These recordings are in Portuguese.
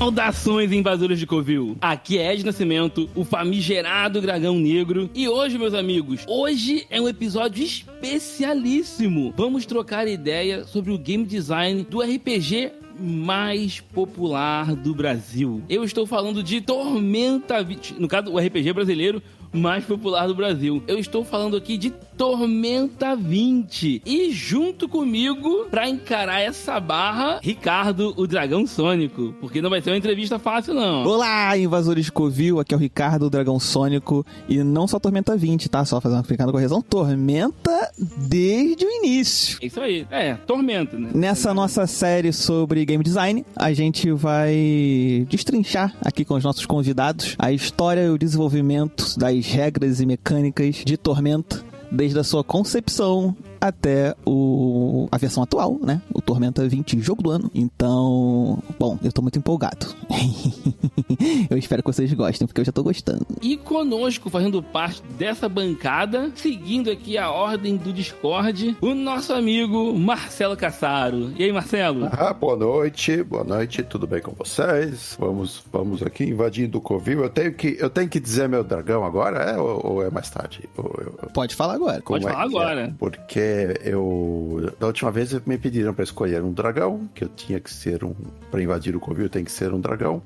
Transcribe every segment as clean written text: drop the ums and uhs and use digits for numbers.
Saudações, invasores de Covil! Aqui é Ed Nascimento, o famigerado Dragão Negro. E hoje, meus amigos, hoje é um episódio especialíssimo. Vamos trocar ideia sobre o game design do RPG mais popular do Brasil. Eu estou falando de Tormenta 20, no caso, o RPG brasileiro mais popular do Brasil. Eu estou falando aqui de Tormenta 20. E junto comigo, pra encarar essa barra, Ricardo, o Dragão Sônico. Porque não vai ser uma entrevista fácil, não. Olá, invasores de Covil. Aqui é o Ricardo, o Dragão Sônico. E não só Tormenta 20, tá? Só fazer uma pequena correção. Tormenta desde o início. É isso aí. Tormenta, né? Nessa nossa série sobre game design, a gente vai destrinchar aqui com os nossos convidados a história e o desenvolvimento das regras e mecânicas de Tormenta, desde a sua concepção até a versão atual, né? O Tormenta 20, jogo do ano. Então, bom, eu tô muito empolgado. Eu espero que vocês gostem, porque eu já tô gostando. E conosco, fazendo parte dessa bancada, seguindo aqui a ordem do Discord, o nosso amigo Marcelo Cassaro. E aí, Marcelo? Boa noite, tudo bem com vocês? Vamos aqui invadindo o Covil. Eu tenho que dizer meu dragão agora, ou é mais tarde? Pode falar agora. Pode falar agora. Porque da última vez me pediram para escolher um dragão, que eu tinha que ser para invadir o Covil tem que ser um dragão.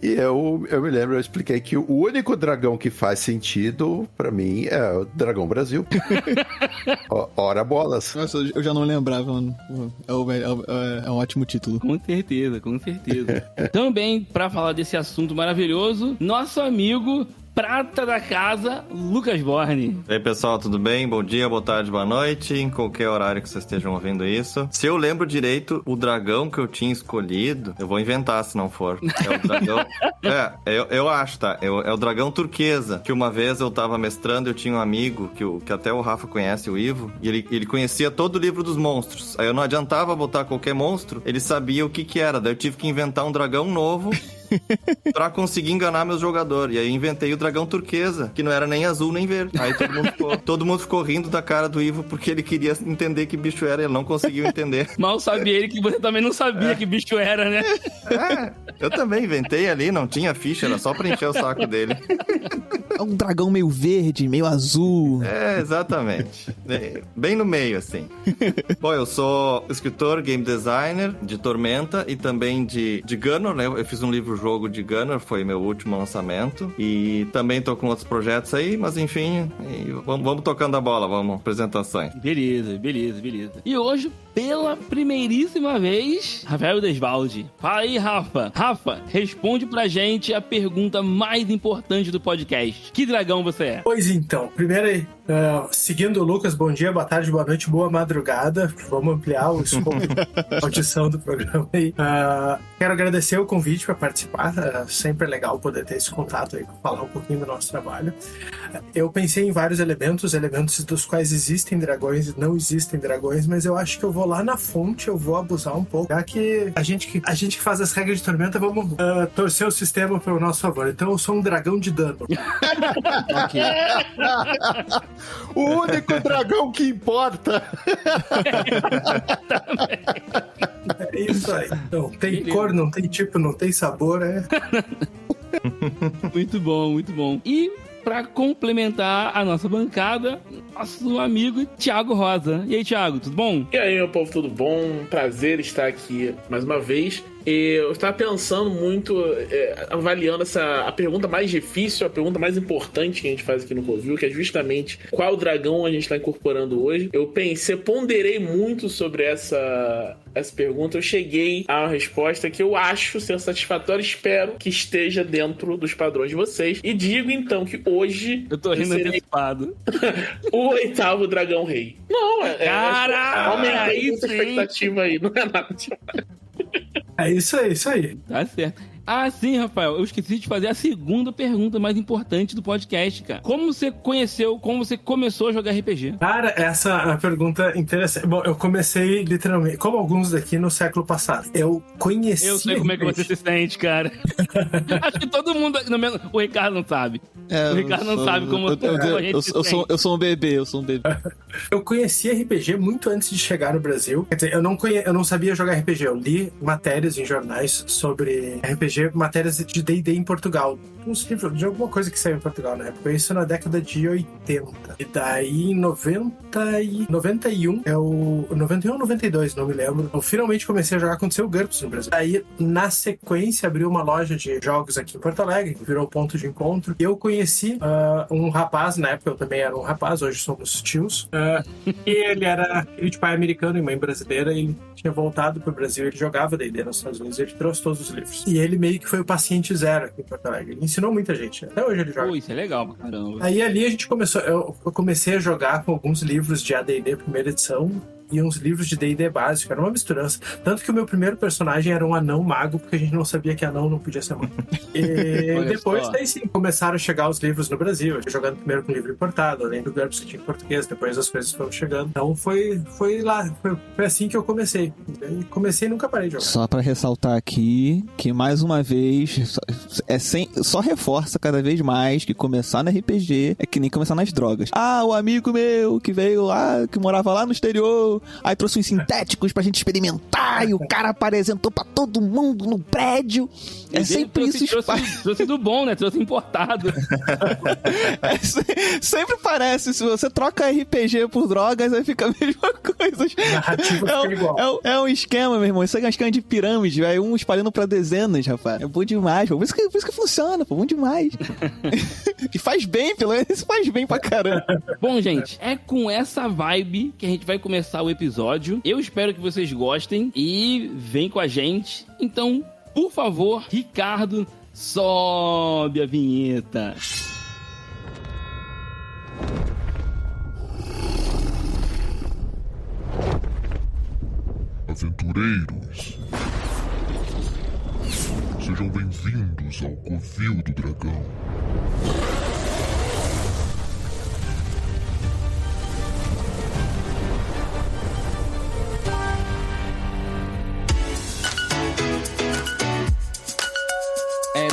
E eu me lembro, eu expliquei que o único dragão que faz sentido para mim é o Dragão Brasil. Ora bolas. Nossa, eu já não lembrava, mano. É um ótimo título. Com certeza. Também, para falar desse assunto maravilhoso, nosso amigo prata da casa, Lucas Borne. E aí, pessoal, tudo bem? Bom dia, boa tarde, boa noite, em qualquer horário que vocês estejam ouvindo isso. Se eu lembro direito, o dragão que eu tinha escolhido, eu vou inventar se não for. É o dragão... eu acho, tá? É o dragão turquesa, que uma vez eu tava mestrando, eu tinha um amigo, que até o Rafa conhece, o Ivo, e ele conhecia todo o livro dos monstros. Aí eu não adiantava botar qualquer monstro, ele sabia o que era. Daí eu tive que inventar um dragão novo pra conseguir enganar meus jogadores. E aí eu inventei o dragão turquesa, que não era nem azul nem verde. Aí todo mundo ficou rindo da cara do Ivo, porque ele queria entender que bicho era, ele não conseguiu entender. Mal sabia ele que você também não sabia que bicho era, né? Eu também inventei ali, não tinha ficha, era só pra encher o saco dele. É um dragão meio verde, meio azul. Exatamente. Bem no meio, assim. Bom, eu sou escritor, game designer de Tormenta e também de Gunner, né? Eu fiz um livro-jogo de Gunner, foi meu último lançamento. E também tô com outros projetos aí, mas enfim, vamos tocando a bola, vamos, apresentações. Beleza. E hoje, pela primeiríssima vez, Rafael Desvalde. Fala aí, Rafa. Rafa, responde pra gente a pergunta mais importante do podcast. Que dragão você é? Pois então, primeiro aí, seguindo o Lucas, bom dia, boa tarde, boa noite, boa madrugada. Vamos ampliar o escopo a audição do programa aí. Quero agradecer o convite para participar. Sempre é legal poder ter esse contato aí, falar um pouquinho do nosso trabalho. Eu pensei em vários elementos dos quais existem dragões e não existem dragões, mas eu acho que eu vou lá na fonte, eu vou abusar um pouco, já que a gente que faz as regras de Tormenta, vamos torcer o sistema para o nosso favor. Então eu sou um dragão de dano. Ok. O único dragão que importa. É isso aí. Não tem cor, não tem tipo, não tem sabor, Muito bom. E pra complementar a nossa bancada, nosso amigo Thiago Rosa. E aí, Thiago, tudo bom? E aí, meu povo, tudo bom? Prazer estar aqui mais uma vez. Eu estava pensando muito, avaliando a pergunta mais difícil, a pergunta mais importante que a gente faz aqui no Covil, que é justamente qual dragão a gente está incorporando hoje. Eu ponderei muito sobre essa pergunta. Eu cheguei a uma resposta que eu acho ser satisfatória, espero que esteja dentro dos padrões de vocês. E digo então que hoje eu tô rindo antecipado. O 8º dragão rei. Não, aumentei essa expectativa aí, não é nada demais. É isso aí. Tá certo. Ah, sim, Rafael, eu esqueci de fazer a segunda pergunta mais importante do podcast, cara. Como você começou a jogar RPG? Cara, essa é uma pergunta interessante. Bom, eu comecei literalmente, como alguns daqui, no século passado. Eu sei como é que você se sente, cara. Acho que todo mundo... O Ricardo não sabe. O Ricardo não sabe como a gente se sente. Eu sou um bebê. Eu conheci RPG muito antes de chegar no Brasil. Quer dizer, eu não sabia jogar RPG. Eu li matérias em jornais sobre RPG RPG, matérias de D&D em Portugal. Uns livros de alguma coisa que saiu em Portugal na época. Isso na década de 80. E daí, em 91, 91 ou 92, não me lembro. Eu finalmente comecei a jogar quando saiu o GURPS no Brasil. Aí, na sequência, abriu uma loja de jogos aqui em Porto Alegre, que virou ponto de encontro. E eu conheci um rapaz, na época eu também era um rapaz, hoje somos tios. E ele era filho de pai americano e mãe brasileira, e ele tinha voltado pro Brasil, ele jogava D&D nos Estados Unidos, ele trouxe todos os livros. E ele meio que foi o paciente zero aqui em Porto Alegre. Ele ensinou muita gente, até hoje ele joga. Pô, isso é legal pra caramba. Aí ali a gente começou, eu comecei a jogar com alguns livros de AD&D primeira edição e uns livros de D&D básico, era uma misturança. Tanto que o meu primeiro personagem era um anão mago, porque a gente não sabia que anão não podia ser mago. E depois, daí sim, começaram a chegar os livros no Brasil. Eu fui jogando primeiro com livro importado, além do GURPS que tinha em português, depois as coisas foram chegando. Então foi assim que eu comecei. E comecei e nunca parei de jogar. Só pra ressaltar aqui que, mais uma vez, só reforça cada vez mais que começar no RPG é que nem começar nas drogas. Ah, o amigo meu que veio lá, que morava lá no exterior, aí trouxe uns sintéticos pra gente experimentar e o cara apresentou pra todo mundo no prédio. É sempre isso. Trouxe do bom, né? Trouxe importado. Sempre parece, se você troca RPG por drogas, aí fica a mesma coisa. Narrativa fica igual. É um esquema, meu irmão. Isso é um esquema de pirâmide, vai um espalhando pra dezenas, rapaz. É bom demais, pô. Por isso que funciona, pô. Bom demais. E faz bem, pelo menos isso faz bem pra caramba. Bom, gente, é com essa vibe que a gente vai começar o episódio. Eu espero que vocês gostem e vem com a gente. Então, por favor, Ricardo, sobe a vinheta. Aventureiros, sejam bem-vindos ao Covil do Dragão.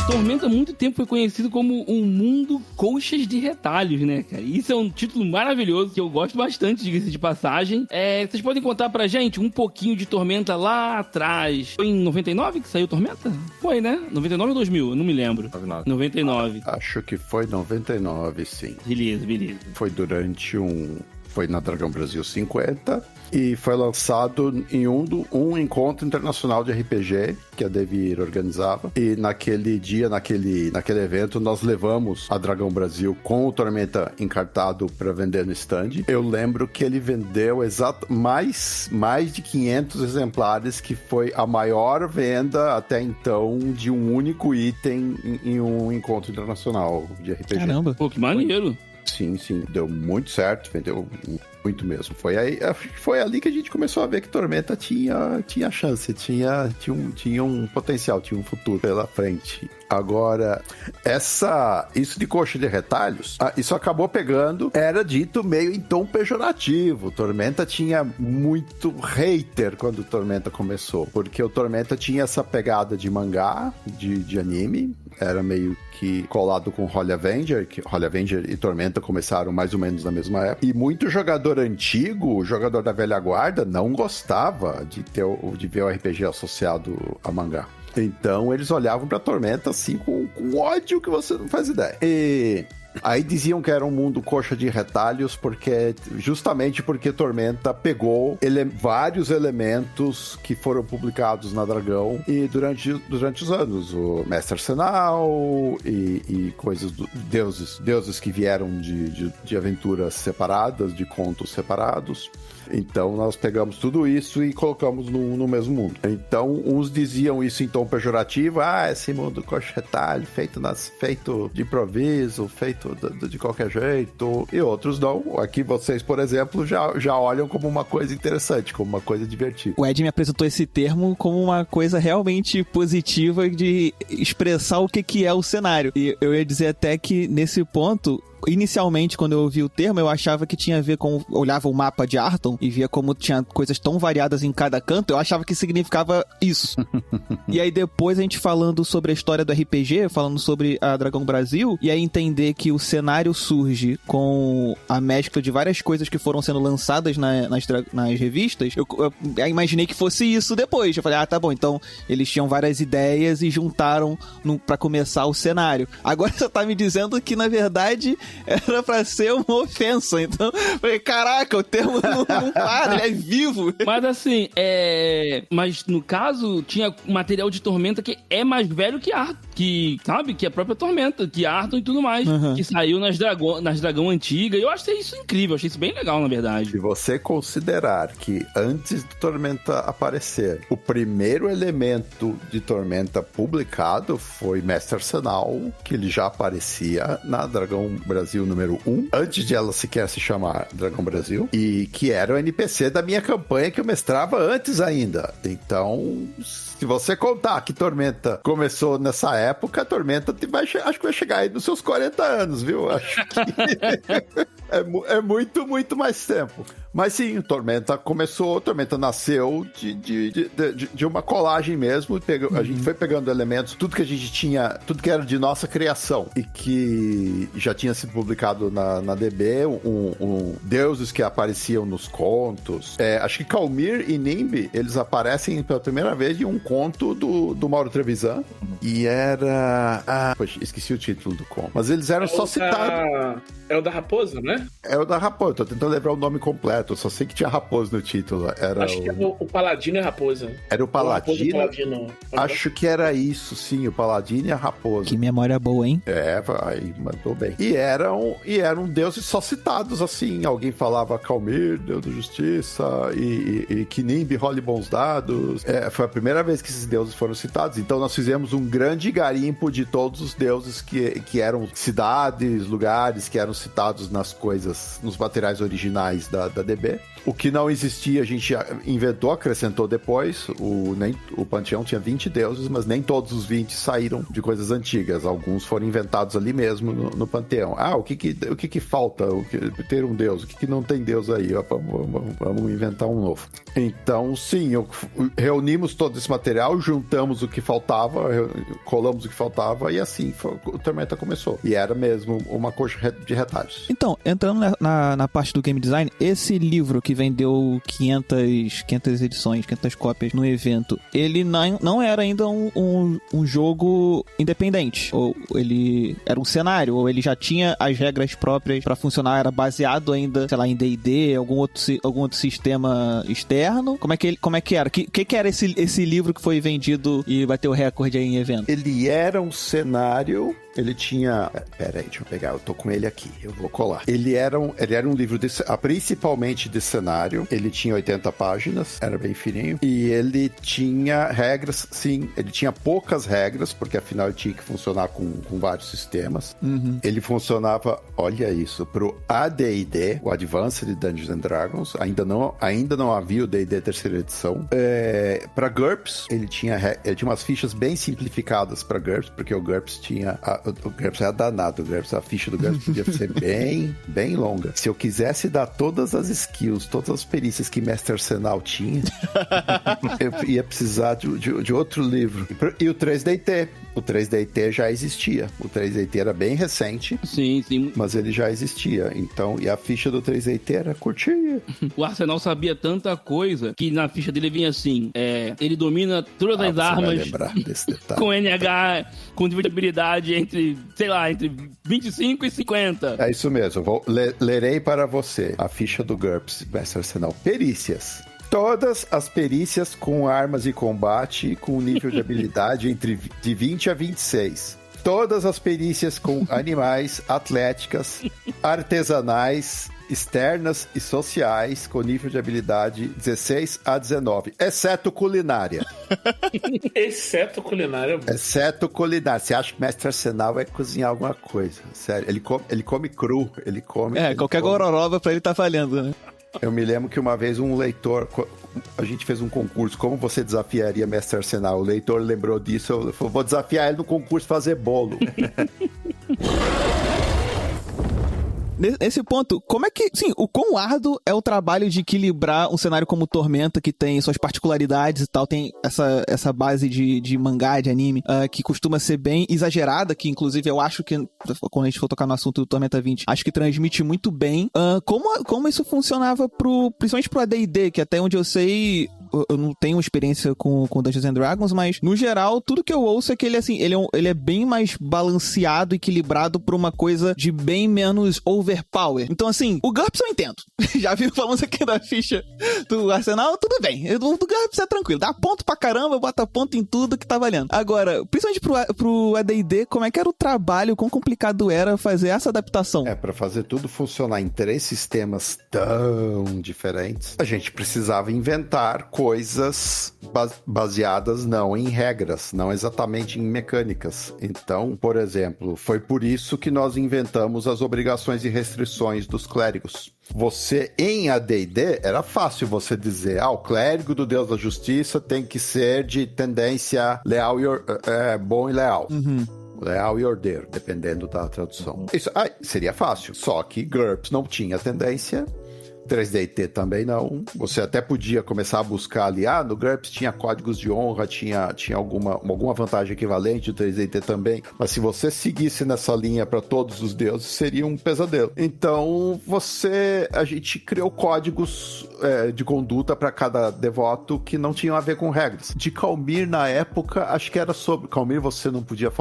Tormenta há muito tempo foi conhecido como um mundo coxas de retalhos, né, cara? Isso é um título maravilhoso que eu gosto bastante, diga-se de passagem. Vocês podem contar pra gente um pouquinho de Tormenta lá atrás? Foi em 99 que saiu Tormenta? Foi, né? 99 ou 2000? Eu não me lembro. 99. Acho que foi 99, sim. Beleza. Foi durante foi na Dragão Brasil 50 e foi lançado em um encontro internacional de RPG que a Devir organizava. E naquele dia, naquele evento, nós levamos a Dragão Brasil com o Tormenta encartado para vender no stand. Eu lembro que ele vendeu mais de 500 exemplares, que foi a maior venda até então de um único item em um encontro internacional de RPG. Caramba! Pô, que maneiro! Sim, deu muito certo, vendeu muito mesmo. Foi ali que a gente começou a ver que Tormenta tinha chance, tinha um potencial, tinha um futuro pela frente. Agora, isso de coxa de retalhos, isso acabou pegando, era dito meio em tom pejorativo. Tormenta tinha muito hater quando Tormenta começou, porque o Tormenta tinha essa pegada de mangá, de anime, era meio que colado com Holy Avenger, que Holy Avenger e Tormenta começaram mais ou menos na mesma época, e muito jogador antigo, jogador da velha guarda, não gostava de ver o RPG associado a mangá. Então eles olhavam pra Tormenta assim com ódio que você não faz ideia. E aí diziam que era um mundo coxa de retalhos, justamente porque Tormenta pegou vários elementos que foram publicados na Dragão e durante os anos, o Mestre Arsenal e coisas deuses que vieram de aventuras separadas, de contos separados. Então nós pegamos tudo isso e colocamos no mesmo mundo. Então uns diziam isso em tom pejorativo, esse mundo coxa retalho, feito de improviso, feito de qualquer jeito, e outros não. Aqui vocês, por exemplo, já olham como uma coisa interessante, como uma coisa divertida. O Ed me apresentou esse termo como uma coisa realmente positiva de expressar o que é o cenário. E eu ia dizer até que nesse ponto inicialmente, quando eu ouvi o termo, eu achava que tinha a ver com... Olhava o mapa de Arton e via como tinha coisas tão variadas em cada canto, eu achava que significava isso. E aí depois a gente falando sobre a história do RPG, falando sobre a Dragão Brasil, e aí entender que o cenário surge com a mescla de várias coisas que foram sendo lançadas nas revistas, eu imaginei que fosse isso depois. Eu falei, tá bom, então eles tinham várias ideias e juntaram pra começar o cenário. Agora você tá me dizendo que, na verdade, era pra ser uma ofensa. Então, eu falei, caraca, o termo não para, ele é vivo. Mas assim, mas no caso, tinha material de Tormenta que é mais velho que Arton, sabe? Que a própria Tormenta, que Arton e tudo mais, que saiu nas Dragão Antiga. E eu achei isso incrível, achei isso bem legal, na verdade. Se você considerar que antes de Tormenta aparecer, o primeiro elemento de Tormenta publicado foi Mestre Arsenal, que ele já aparecia na Dragão Brasil número 1, antes de ela sequer se chamar Dragão Brasil, e que era o NPC da minha campanha que eu mestrava antes ainda. Então, se você contar que Tormenta começou nessa época, Tormenta acho que vai chegar aí nos seus 40 anos, viu? Acho que é muito, muito mais tempo. Mas sim, Tormenta nasceu de uma colagem mesmo. A gente foi pegando elementos, tudo que a gente tinha, tudo que era de nossa criação e que já tinha sido publicado na DB, deuses que apareciam nos contos. Acho que Calmir e Nimbi, eles aparecem pela primeira vez em um conto do Mauro Trevisan. E era... poxa, esqueci o título do conto. Mas eles eram só citados. É o da raposa, né? É o da raposa. Tô tentando lembrar o nome completo. Eu só sei que tinha raposa no título. Acho que é o Paladino e a Raposa. Era o Paladino? Acho que era isso, sim. O Paladino e a Raposa. Que memória boa, hein? Vai, mandou bem. E eram deuses só citados, assim. Alguém falava Calmir, Deus da Justiça, e Kinimbi, role bons dados. Foi a primeira vez que esses deuses foram citados. Então nós fizemos um grande garimpo de todos os deuses que eram cidades, lugares que eram citados nas coisas, nos materiais originais da DB. O que não existia, a gente inventou, acrescentou depois. O Panteão tinha 20 deuses, mas nem todos os 20 saíram de coisas antigas. Alguns foram inventados ali mesmo no Panteão. O que falta? Ter um deus? O que não tem deus aí? Vamos inventar um novo. Então, sim, reunimos todo esse material, juntamos o que faltava, colamos o que faltava e assim o Tormenta começou. E era mesmo uma coxa de retalhos. Então, entrando na parte do game design, esse livro que vendeu 500 edições, 500 cópias no evento, ele não era ainda um jogo independente, ou ele era um cenário, ou ele já tinha as regras próprias pra funcionar, era baseado ainda, sei lá, em D&D, algum outro sistema externo. Como é que era? O que era esse livro que foi vendido e bateu recorde aí em evento? Ele era um cenário... Ele tinha... Peraí, deixa eu pegar. Eu tô com ele aqui. Eu vou colar. Ele era um livro principalmente de cenário. Ele tinha 80 páginas. Era bem fininho. E ele tinha regras, sim. Ele tinha poucas regras, porque afinal ele tinha que funcionar com vários sistemas. Ele funcionava, olha isso, pro AD&D, o Advanced Dungeons and Dragons. Ainda não havia o D&D terceira edição. Pra GURPS, ele tinha umas fichas bem simplificadas pra GURPS, porque o GURPS tinha... O GURPS era danado. A ficha do GURPS podia ser bem, bem longa. Se eu quisesse dar todas as skills, todas as perícias que Mestre Arsenal tinha, eu ia precisar de outro livro. E o 3DT. O 3DT já existia. O 3DT era bem recente. Sim. Mas ele já existia. Então, e a ficha do 3DT era curtinha. O Arsenal sabia tanta coisa que na ficha dele vinha assim, ele domina todas as armas com NH, com habilidade entre 25 e 50. É isso mesmo. Lerei para você a ficha do GURPS, Mestre Arsenal. Perícias. Todas as perícias com armas e combate com nível de habilidade de 20 a 26. Todas as perícias com animais, atléticas, artesanais, externas e sociais com nível de habilidade 16 a 19, exceto culinária. Exceto culinária. Exceto culinária. Você acha que Mestre Arsenal vai cozinhar alguma coisa? Sério, ele come cru, ele come... qualquer gororoba pra ele tá falhando, né? Eu me lembro que uma vez um leitor, a gente fez um concurso, como você desafiaria Mestre Arsenal? O leitor lembrou disso, eu falei, vou desafiar ele no concurso fazer bolo. Nesse ponto, como é que... Sim, o quão árduo é o trabalho de equilibrar um cenário como Tormenta, que tem suas particularidades e tal, tem essa base de mangá, de anime, que costuma ser bem exagerada, que inclusive eu acho que, quando a gente for tocar no assunto do Tormenta 20, acho que transmite muito bem. Como isso funcionava principalmente pro AD&D, que até onde eu sei... Eu não tenho experiência com Dungeons and Dragons, mas no geral, tudo que eu ouço é que ele, assim, ele é bem mais balanceado, equilibrado pra uma coisa de bem menos overpower. Então, assim, o GURPS eu entendo. Já vi falando aqui da ficha do Arsenal, tudo bem. Do GURPS é tranquilo. Dá ponto pra caramba, bota ponto em tudo que tá valendo. Agora, principalmente pro AD&D, como é que era o trabalho, quão complicado era fazer essa adaptação? Pra fazer tudo funcionar em 3 sistemas tão diferentes, a gente precisava inventar coisas baseadas não em regras, não exatamente em mecânicas. Então, por exemplo, foi por isso que nós inventamos as obrigações e restrições dos clérigos. Você, em AD&D, era fácil você dizer, o clérigo do Deus da Justiça tem que ser de tendência leal e bom e leal. Leal e ordeiro, dependendo da tradução. Isso seria fácil, só que GURPS não tinha tendência, 3D&T também não. Você até podia começar a buscar ali, no GURPS tinha códigos de honra, tinha alguma vantagem equivalente, o 3D&T também, mas se você seguisse nessa linha para todos os deuses, seria um pesadelo. Então, a gente criou códigos de conduta para cada devoto que não tinham a ver com regras. De Calmir, na época, acho que era sobre Calmir, você não podia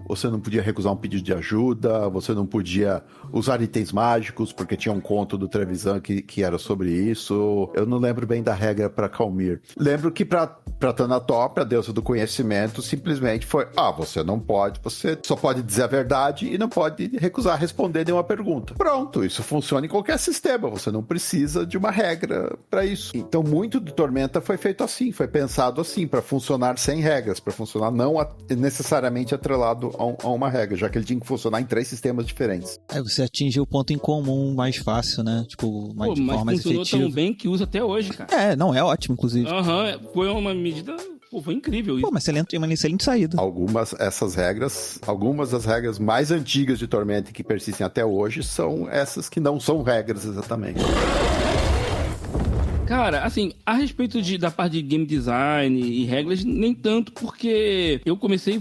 você não podia recusar um pedido de ajuda, você não podia usar itens mágicos, porque tinha um conto do Trevisan que era sobre isso. Eu não lembro bem da regra para Calmir. Lembro que para Thanatópia, a deusa do conhecimento, simplesmente foi, você não pode, você só pode dizer a verdade e não pode recusar responder nenhuma pergunta. Pronto, isso funciona em qualquer sistema, você não precisa de uma regra para isso. Então, muito do Tormenta foi feito assim, foi pensado assim, para funcionar sem regras, para funcionar não necessariamente atrelado a uma regra, já que ele tinha que funcionar em 3 sistemas diferentes. Você atingiu o ponto em comum mais fácil, né? Tipo, de forma mais funcionou efetiva. tão bem que usa até hoje, cara. Não, é ótimo, inclusive. Foi uma medida... foi incrível isso. Mas uma excelente saída. Algumas das regras mais antigas de Tormenta que persistem até hoje são essas que não são regras exatamente. Cara, assim, a respeito da parte de game design e regras, nem tanto, porque eu comecei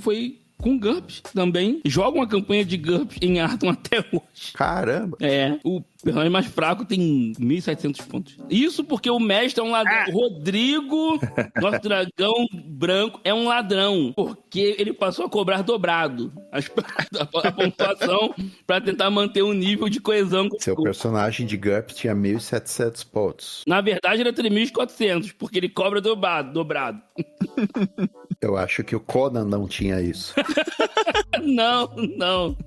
com GURPS também. Jogo uma campanha de GURPS em Arton até hoje. Caramba! O personagem mais fraco tem 1.700 pontos. Isso porque o mestre é um ladrão. Rodrigo, nosso dragão branco, é um ladrão. Porque ele passou a cobrar dobrado a pontuação pra tentar manter um nível de coesão. Seu personagem de GURPS tinha 1.700 pontos. Na verdade, era 3.400, porque ele cobra dobrado. Eu acho que o Conan não tinha isso. Não.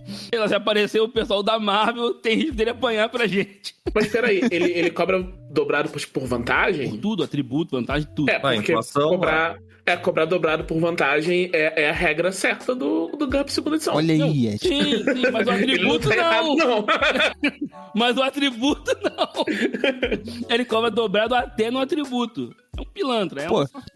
Se aparecer o pessoal da Marvel, tem risco dele apanhar pra gente. Mas peraí, ele cobra dobrado por vantagem? Por tudo, atributo, vantagem, tudo. Porque cobrar dobrado por vantagem é a regra certa do GURPS segunda edição. Olha aí, Ed. Sim, mas o atributo não. Mas o atributo não. Ele cobra dobrado até no atributo. É um pilantra,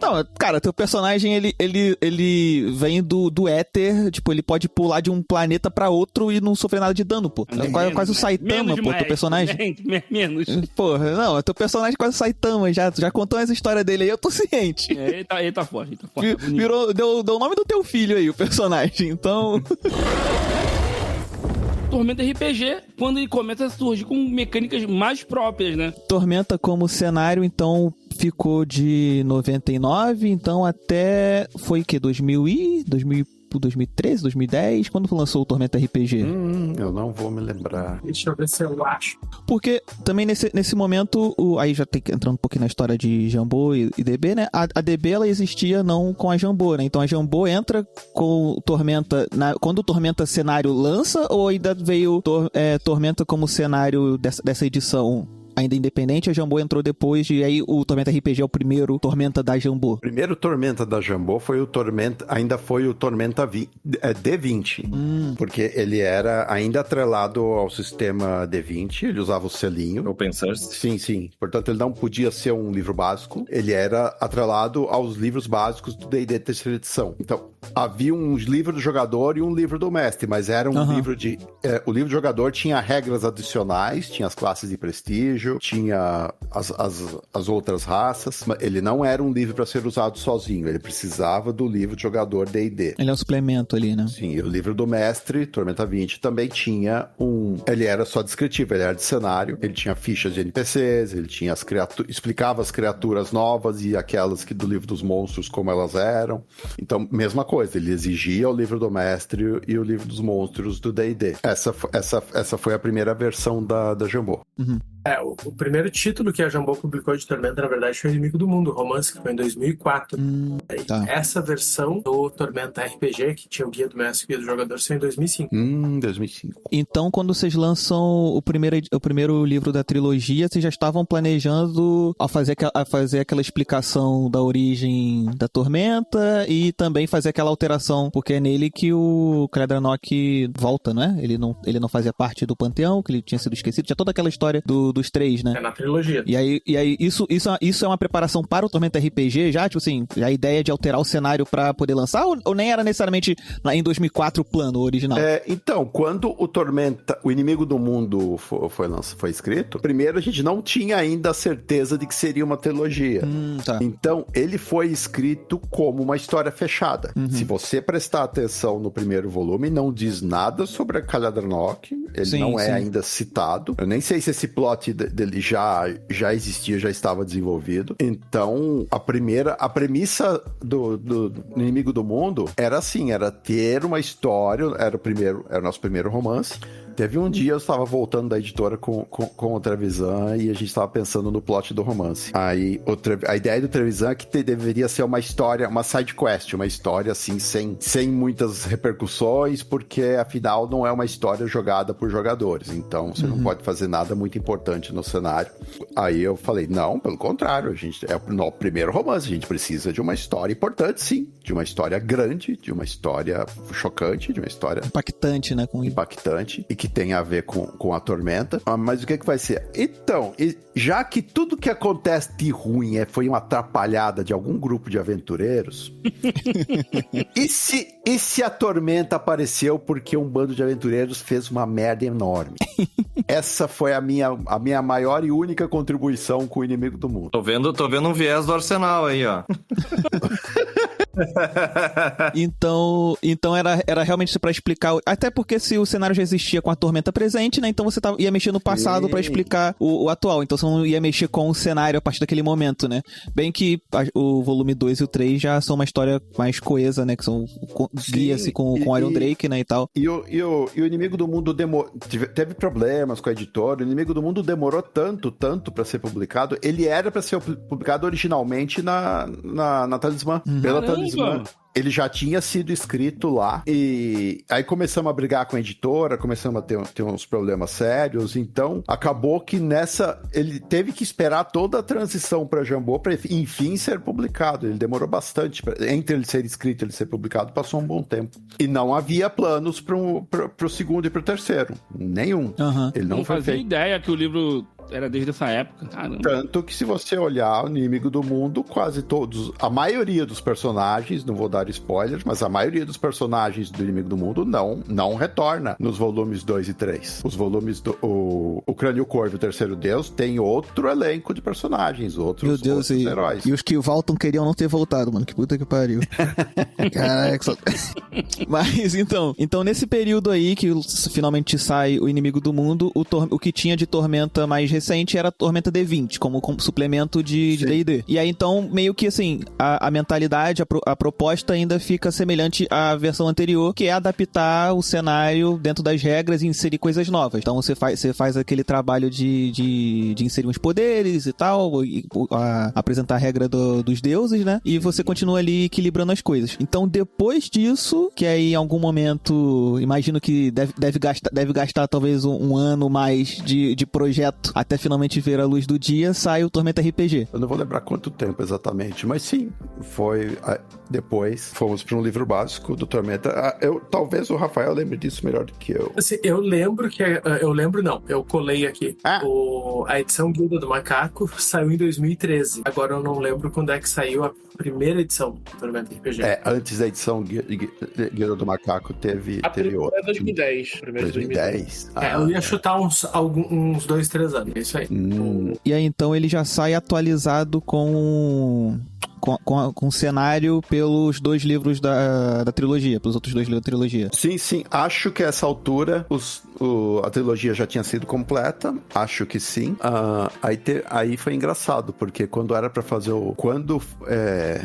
Não, cara, teu personagem, ele vem do éter, tipo, ele pode pular de um planeta pra outro e não sofrer nada de dano, pô. É quase o Saitama, teu personagem. Menos. Porra, não, teu personagem é quase o Saitama, já contou essa história dele aí, eu tô ciente. Ele tá forte. Deu o nome do teu filho aí, o personagem, então... Tormenta RPG, quando ele começa a surgir com mecânicas mais próprias, né? Tormenta como cenário, então, ficou de 99, então até... Foi o quê? 2013, 2010? Quando lançou o Tormenta RPG? Eu não vou me lembrar. Deixa eu ver se eu acho. Porque também nesse momento, aí já tem que entrar um pouquinho na história de Jambô e DB, né? A DB, ela existia não com a Jambô, né? Então a Jambô entra com o Tormenta... quando o Tormenta cenário lança, ou ainda veio Tormenta como cenário dessa edição ainda independente, a Jambô entrou depois, e aí o Tormenta RPG é o primeiro Tormenta da Jambô. O primeiro Tormenta da Jambô foi o Tormenta, ainda foi o Tormenta D20, porque ele era ainda atrelado ao sistema D20, ele usava o selinho. Open Source. Sim. Portanto, ele não podia ser um livro básico, ele era atrelado aos livros básicos do D&D terceira edição. Então, havia um livro do jogador e um livro do mestre, mas era um livro de... o livro do jogador tinha regras adicionais, tinha as classes de prestígio, tinha as outras raças, mas ele não era um livro para ser usado sozinho, ele precisava do livro de jogador D&D. Ele é um suplemento ali, né? Sim, e o livro do mestre, Tormenta 20, também tinha ele era só descritivo, ele era de cenário, ele tinha fichas de NPCs, ele tinha explicava as criaturas novas e aquelas que do livro dos monstros, como elas eram. Então, mesma coisa, ele exigia o livro do mestre e o livro dos monstros do D&D. Essa foi a primeira versão da Jambô. O primeiro título que a Jambô publicou de Tormenta, na verdade, foi o Inimigo do Mundo, o romance, que foi em 2004. Tá. Essa versão do Tormenta RPG, que tinha o Guia do Mestre e o Guia do Jogador, saiu em 2005. 2005. Então, quando vocês lançam o primeiro livro da trilogia, vocês já estavam planejando a fazer aquela explicação da origem da Tormenta e também fazer aquela alteração, porque é nele que o Cledranok volta, não é? Ele não fazia parte do panteão, que ele tinha sido esquecido. Tinha toda aquela história dos três, né? É na trilogia. E aí isso é uma preparação para o Tormenta RPG já? Tipo assim, a ideia de alterar o cenário pra poder lançar? Ou nem era necessariamente em 2004 o plano original? Então, quando o Tormenta, o Inimigo do Mundo foi escrito, primeiro a gente não tinha ainda a certeza de que seria uma trilogia. Tá. Então, ele foi escrito como uma história fechada. Se você prestar atenção no primeiro volume, não diz nada sobre a Cledranok, ele não é ainda citado. Eu nem sei se esse plot dele já existia, já estava desenvolvido. Então, a premissa do Inimigo do Mundo era assim, era ter uma história, era o nosso primeiro romance. Teve um dia eu estava voltando da editora com o Trevisan e a gente estava pensando no plot do romance. Aí a ideia do Trevisan é que deveria ser uma história, uma side quest, uma história assim, sem muitas repercussões, porque afinal não é uma história jogada por jogadores. Então você não pode fazer nada muito importante no cenário. Aí eu falei, não, pelo contrário, é o primeiro romance, a gente precisa de uma história importante, sim. De uma história grande, de uma história chocante, de uma história impactante, né? Impactante e que tem a ver com a Tormenta. Mas o que vai ser? Então, já que tudo que acontece de ruim foi uma atrapalhada de algum grupo de aventureiros, e se a Tormenta apareceu porque um bando de aventureiros fez uma merda enorme? Essa foi a minha maior e única contribuição com o Inimigo do Mundo. Tô vendo um viés do Arsenal aí, ó. Então era realmente pra explicar, até porque se o cenário já existia com a Tormenta presente, né, então você ia mexer no passado pra explicar o atual, então você não ia mexer com o cenário a partir daquele momento, né, bem que o volume 2 e o 3 já são uma história mais coesa, né, que são guia-se com o Iron Drake, né, e tal. E o Inimigo do Mundo teve problemas com a editora, o Inimigo do Mundo demorou tanto pra ser publicado, ele era pra ser publicado originalmente na Talismã, pela Talismã. Ele já tinha sido escrito lá, e aí começamos a brigar com a editora, começamos a ter uns problemas sérios, então acabou que ele teve que esperar toda a transição para Jambô para enfim ser publicado. Ele demorou bastante, entre ele ser escrito e ele ser publicado, passou um bom tempo. E não havia planos pro segundo e pro terceiro, nenhum. Ele não fazia ideia que o livro era desde essa época, caramba. Tanto que se você olhar o Inimigo do Mundo, quase todos, a maioria dos personagens, não vou dar spoilers, mas a maioria dos personagens do Inimigo do Mundo não retorna nos volumes 2 e 3. Os volumes o Crânio Corvo e o Terceiro Deus tem outro elenco de personagens, outros heróis. E os que voltam queriam não ter voltado, mano, que puta que pariu. Caraca, só... Mas então nesse período aí que finalmente sai o Inimigo do Mundo, o que tinha de Tormenta mais recente era a Tormenta D20, como suplemento de D&D. E aí, então, meio que assim, a mentalidade, a proposta Tormenta ainda fica semelhante à versão anterior, que é adaptar o cenário dentro das regras e inserir coisas novas. Então você faz aquele trabalho de inserir uns poderes e tal, apresentar a regra dos deuses, né? E você continua ali equilibrando as coisas. Então depois disso, que aí em algum momento, imagino que deve gastar talvez um ano mais de projeto até finalmente ver a luz do dia, sai o Tormenta RPG. Eu não vou lembrar quanto tempo exatamente, mas sim, foi... Depois fomos para um livro básico do Tormenta. Talvez o Rafael lembre disso melhor do que eu. Assim, eu colei aqui. A edição Guilda do Macaco saiu em 2013. Agora eu não lembro quando é que saiu a primeira edição do Tormenta RPG. Antes da edição Guilda do Macaco teve outra. É 2010. 2010. Eu ia chutar uns 2-3 anos. É isso aí. E aí então ele já sai atualizado com o cenário pelos 2 livros da trilogia, pelos outros 2 livros da trilogia. Sim. Acho que a essa altura a trilogia já tinha sido completa. Acho que sim. Aí foi engraçado, porque quando era pra fazer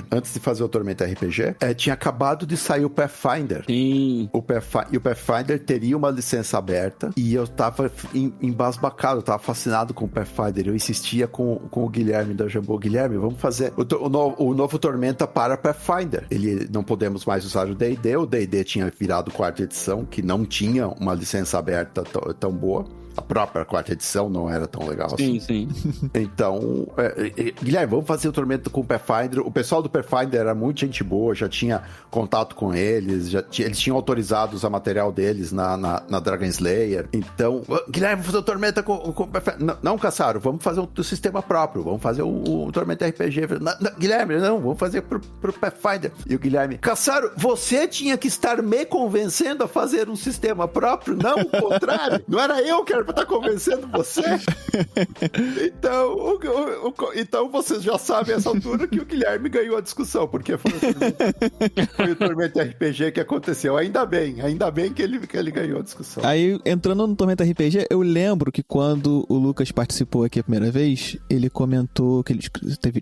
antes de fazer o Tormenta RPG, tinha acabado de sair o Pathfinder. Sim. E o Pathfinder teria uma licença aberta, e eu tava embasbacado, eu tava fascinado com o Pathfinder. Eu insistia com o Guilherme da Jambô. Guilherme, vamos fazer o novo Tormenta para Pathfinder. Não podemos mais usar o D&D tinha virado 4ª edição, que não tinha uma licença aberta tão boa. A própria 4ª edição não era tão legal assim. Sim. Então, Guilherme, vamos fazer o Tormenta com o Pathfinder. O pessoal do Pathfinder era muito gente boa, já tinha contato com eles, eles tinham autorizado usar material deles na Dragon Slayer. Então, Guilherme, vamos fazer o Tormenta com o Pathfinder. Não, Cassaro, vamos fazer o sistema próprio, vamos fazer o Tormenta RPG. Guilherme, não, vamos fazer pro Pathfinder. E o Guilherme, Cassaro, você tinha que estar me convencendo a fazer um sistema próprio, não o contrário. Não era eu que era pra estar convencendo você. Então vocês já sabem a essa altura que o Guilherme ganhou a discussão, porque foi o Tormenta RPG que aconteceu. Ainda bem que ele ganhou a discussão. Aí, entrando no Tormenta RPG, eu lembro que quando o Lucas participou aqui a primeira vez, ele comentou que ele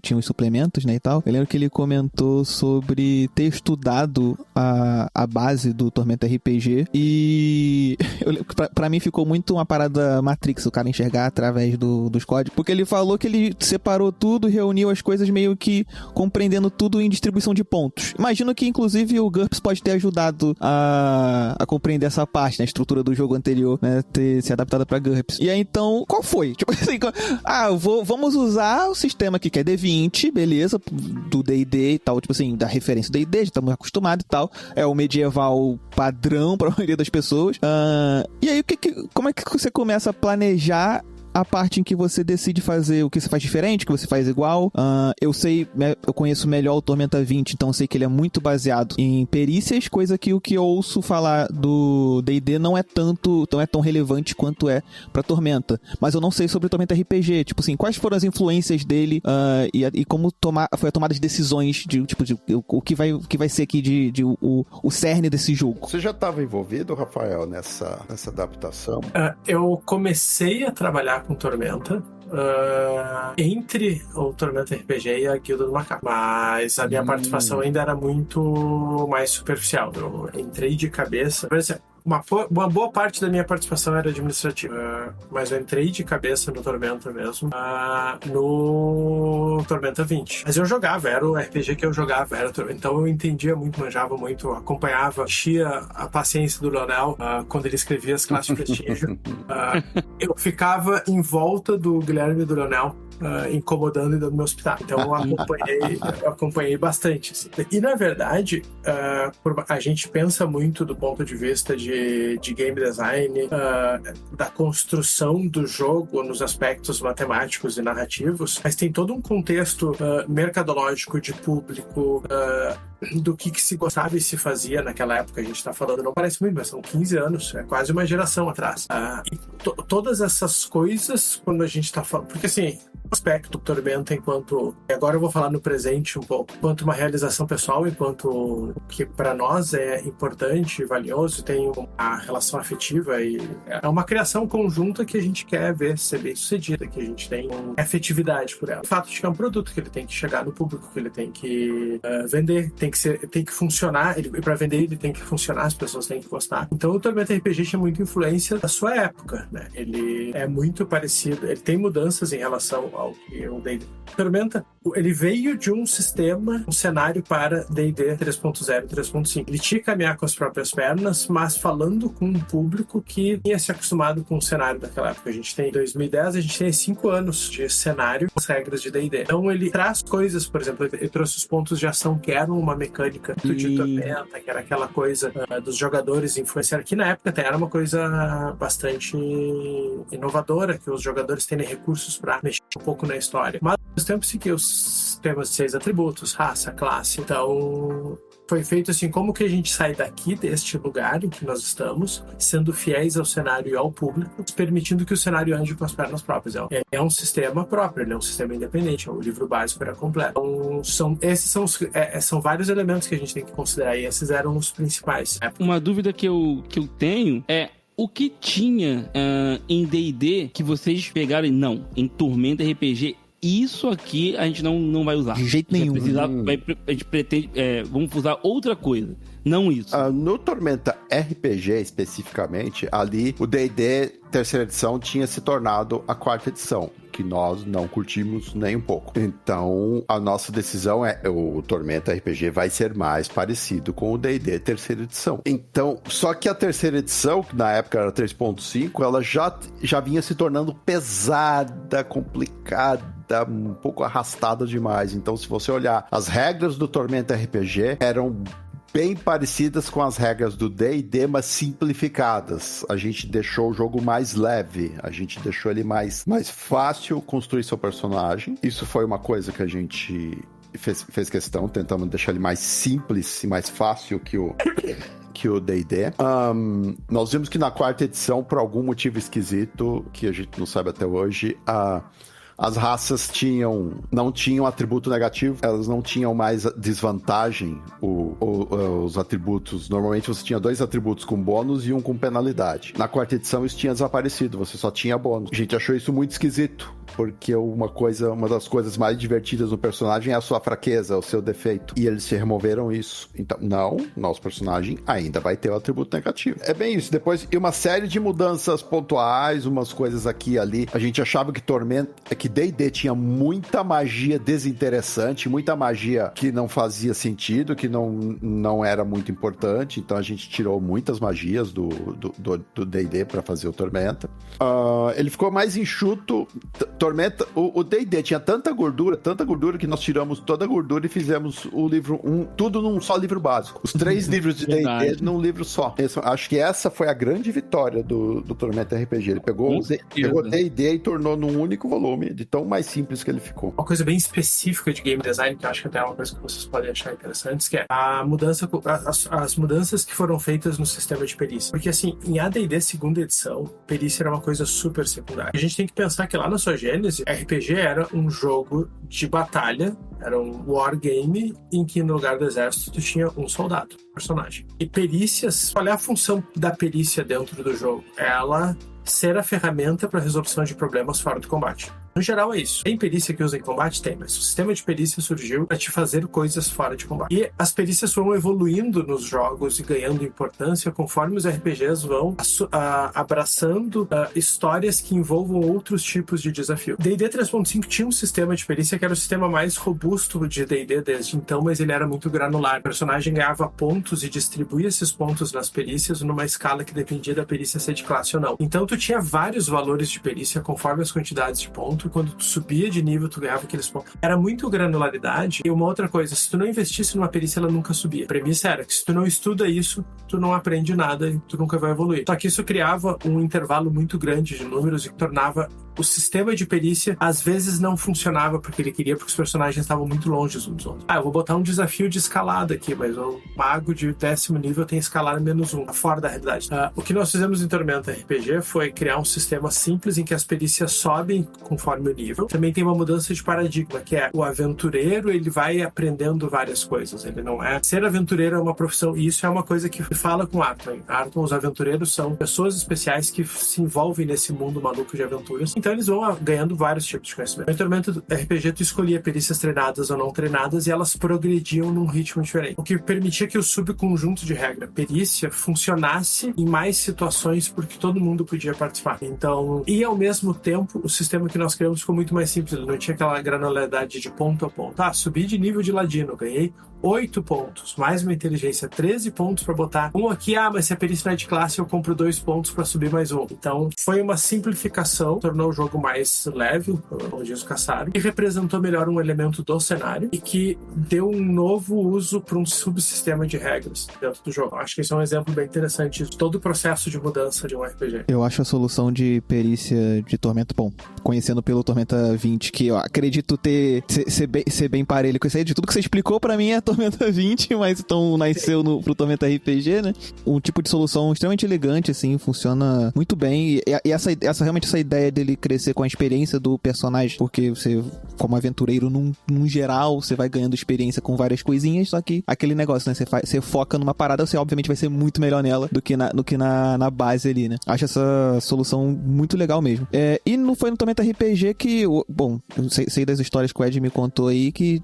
tinha uns suplementos, né, e tal. Eu lembro que ele comentou sobre ter estudado a base do Tormenta RPG, e pra mim ficou muito uma parada Matrix, o cara enxergar através dos códigos, porque ele falou que ele separou tudo e reuniu as coisas meio que compreendendo tudo em distribuição de pontos. Imagino que inclusive o GURPS pode ter ajudado a compreender essa parte, né, a estrutura do jogo anterior, né, ter se adaptada pra GURPS. E aí então, qual foi? Tipo assim, vamos usar o sistema aqui que é D20, beleza, do D&D e tal, tipo assim, da referência do D&D, já estamos acostumados e tal, é o medieval padrão pra maioria das pessoas. E aí, como é que você começa a planejar a parte em que você decide fazer o que você faz diferente, o que você faz igual? Eu conheço melhor o Tormenta 20, então eu sei que ele é muito baseado em perícias, coisa que o que eu ouço falar do D&D não é tão relevante quanto é pra Tormenta. Mas eu não sei sobre o Tormenta RPG, tipo assim, quais foram as influências dele e como foi a tomada de decisões o que vai ser aqui o cerne desse jogo. Você já estava envolvido, Rafael, nessa adaptação? Eu comecei a trabalhar com Tormenta entre o Tormenta RPG e a Guilda do Macaco, mas a minha participação ainda era muito mais superficial. Eu entrei de cabeça, por exemplo, uma boa parte da minha participação era administrativa, mas eu entrei de cabeça no Tormenta mesmo, no Tormenta 20. Mas eu jogava, era o RPG que eu jogava, então eu entendia muito, manjava muito, acompanhava, enchia a paciência do Leonel quando ele escrevia as classes de prestígio. Eu ficava em volta do Guilherme e do Leonel, incomodando e dando meu hospital. Então eu acompanhei bastante. Assim. E na verdade, a gente pensa muito do ponto de vista de game design, da construção do jogo nos aspectos matemáticos e narrativos, mas tem todo um contexto mercadológico de público, do que se gostava e se fazia naquela época. A gente está falando, não parece muito, mas são 15 anos, é quase uma geração atrás. E todas essas coisas, quando a gente está falando... Porque assim, aspecto do Tormenta enquanto... Agora eu vou falar no presente um pouco. Enquanto uma realização pessoal, enquanto que para nós é importante e valioso, tem uma relação afetiva e é uma criação conjunta que a gente quer ver ser bem sucedida, que a gente tem afetividade por ela. O fato de que é um produto que ele tem que chegar no público, que ele tem que vender, tem que funcionar, e para vender ele tem que funcionar, as pessoas têm que gostar. Então o Tormenta RPG tinha muita influência da sua época, né? Ele é muito parecido, ele tem mudanças em relação ao que o D&D. Tormenta, ele veio de um sistema, um cenário para D&D 3.0 e 3.5. Ele tinha que caminhar com as próprias pernas, mas falando com um público que tinha se acostumado com o cenário daquela época. A gente tem, em 2010, a gente tem 5 anos de cenário com as regras de D&D. Então ele traz coisas, por exemplo, ele trouxe os pontos de ação que eram uma mecânica de Tormenta, que era aquela coisa dos jogadores influenciar, que na época até era uma coisa bastante inovadora, que os jogadores têm recursos para mexer um pouco na história. Mas ao mesmo tempo, sim, que os temas de 6 atributos, raça, classe. Então foi feito assim, como que a gente sai daqui deste lugar em que nós estamos, sendo fiéis ao cenário e ao público, permitindo que o cenário ande com as pernas próprias. É um sistema próprio, ele é um sistema independente, o livro básico era completo. Então, são vários elementos que a gente tem que considerar, e esses eram os principais. Uma dúvida que eu tenho é: o que tinha em D&D que vocês pegaram em Tormenta RPG? Isso aqui a gente não vai usar. De jeito nenhum. A gente pretende... vamos usar outra coisa. Não isso. No Tormenta RPG, especificamente, ali o D&D terceira edição tinha se tornado a 4ª edição, que nós não curtimos nem um pouco. Então, a nossa decisão é: o Tormenta RPG vai ser mais parecido com o D&D terceira edição. Então, só que a terceira edição, que na época era 3.5, ela já vinha se tornando pesada, complicada, um pouco arrastada demais. Então, se você olhar, as regras do Tormenta RPG eram bem parecidas com as regras do D&D, mas simplificadas. A gente deixou o jogo mais leve, a gente deixou ele mais fácil construir seu personagem. Isso foi uma coisa que a gente fez questão, tentamos deixar ele mais simples e mais fácil que o D&D. Nós vimos que na 4ª edição, por algum motivo esquisito, que a gente não sabe até hoje, as raças não tinham atributo negativo, elas não tinham mais desvantagem. Os atributos, normalmente você tinha 2 atributos com bônus e um com penalidade. Na 4ª edição isso tinha desaparecido, você só tinha bônus. A gente achou isso muito esquisito, porque uma das coisas mais divertidas no personagem é a sua fraqueza, o seu defeito. E eles se removeram isso. Então, não, nosso personagem ainda vai ter o atributo negativo. É bem isso. Depois, e uma série de mudanças pontuais, umas coisas aqui e ali. A gente achava que que D&D tinha muita magia desinteressante, muita magia que não fazia sentido, que não era muito importante. Então a gente tirou muitas magias do D&D para fazer o Tormenta. Ele ficou mais enxuto. Tormenta, o D&D tinha tanta gordura que nós tiramos toda a gordura e fizemos o livro tudo num só livro básico. Os 3 livros de D&D num livro só. Acho que essa foi a grande vitória do Tormenta RPG. Ele pegou D&D e tornou num único volume, de tão mais simples que ele ficou. Uma coisa bem específica de game design, que eu acho que até é uma coisa que vocês podem achar interessantes, que é a mudança, as mudanças que foram feitas no sistema de perícia. Porque assim, em AD&D 2ª edição, perícia era uma coisa super secundária. A gente tem que pensar que lá na sua gênese, RPG era um jogo de batalha, era um wargame em que no lugar do exército tu tinha um soldado, personagem. E perícias, qual é a função da perícia dentro do jogo? Ela ser a ferramenta para resolução de problemas fora do combate. No geral é isso. Tem perícia que usa em combate? Tem, mas o sistema de perícia surgiu para te fazer coisas fora de combate. E as perícias foram evoluindo nos jogos e ganhando importância conforme os RPGs vão abraçando histórias que envolvam outros tipos de desafio. D&D 3.5 tinha um sistema de perícia que era o sistema mais robusto de D&D desde então, mas ele era muito granular. O personagem ganhava pontos e distribuía esses pontos nas perícias numa escala que dependia da perícia ser de classe ou não. Então tu tinha vários valores de perícia conforme as quantidades de pontos. Quando tu subia de nível, tu ganhava aqueles pontos. Era muito granularidade. E uma outra coisa, se tu não investisse numa perícia, ela nunca subia. A premissa era que se tu não estuda isso, tu não aprende nada e tu nunca vai evoluir. Só que isso criava um intervalo muito grande de números e tornava o sistema de perícia às vezes não funcionava porque ele queria, porque os personagens estavam muito longe uns dos outros. Eu vou botar um desafio de escalada aqui, mas o mago de 10º nível tem escalar -1, fora da realidade. O que nós fizemos em Tormenta RPG foi criar um sistema simples em que as perícias sobem conforme o nível. Também tem uma mudança de paradigma, que é o aventureiro, ele vai aprendendo várias coisas. Ele não é... Ser aventureiro é uma profissão, e isso é uma coisa que fala com Arton. Arton, os aventureiros são pessoas especiais que se envolvem nesse mundo maluco de aventuras. Então eles vão ganhando vários tipos de conhecimento. No Tormenta RPG, tu escolhia perícias treinadas ou não treinadas e elas progrediam num ritmo diferente. O que permitia que o subconjunto de regra perícia funcionasse em mais situações porque todo mundo podia participar. Então, e ao mesmo tempo, o sistema que nós criamos ficou muito mais simples. Ele não tinha aquela granularidade de ponto a ponto. Subi de nível de ladino, ganhei 8 pontos, mais uma inteligência, 13 pontos pra botar um aqui. Mas se a perícia não é de classe, eu compro 2 pontos pra subir mais um. Então, foi uma simplificação, tornou o jogo mais leve, como diz o Cassaro, e representou melhor um elemento do cenário e que deu um novo uso para um subsistema de regras dentro do jogo. Acho que isso é um exemplo bem interessante de todo o processo de mudança de um RPG. Eu acho a solução de perícia de Tormenta, bom, conhecendo pelo Tormenta 20, que eu acredito ser bem parelho com isso aí, de tudo que você explicou pra mim é Tormenta 20, mas então nasceu pro Tormenta RPG, né? Um tipo de solução extremamente elegante, assim, funciona muito bem, e realmente essa ideia dele crescer com a experiência do personagem, porque você, como aventureiro, num geral, você vai ganhando experiência com várias coisinhas, só que aquele negócio, né? Você foca numa parada, você obviamente vai ser muito melhor nela do que na base ali, né? Acho essa solução muito legal mesmo. E não foi no Tormenta RPG que, bom, eu sei das histórias que o Ed me contou aí, que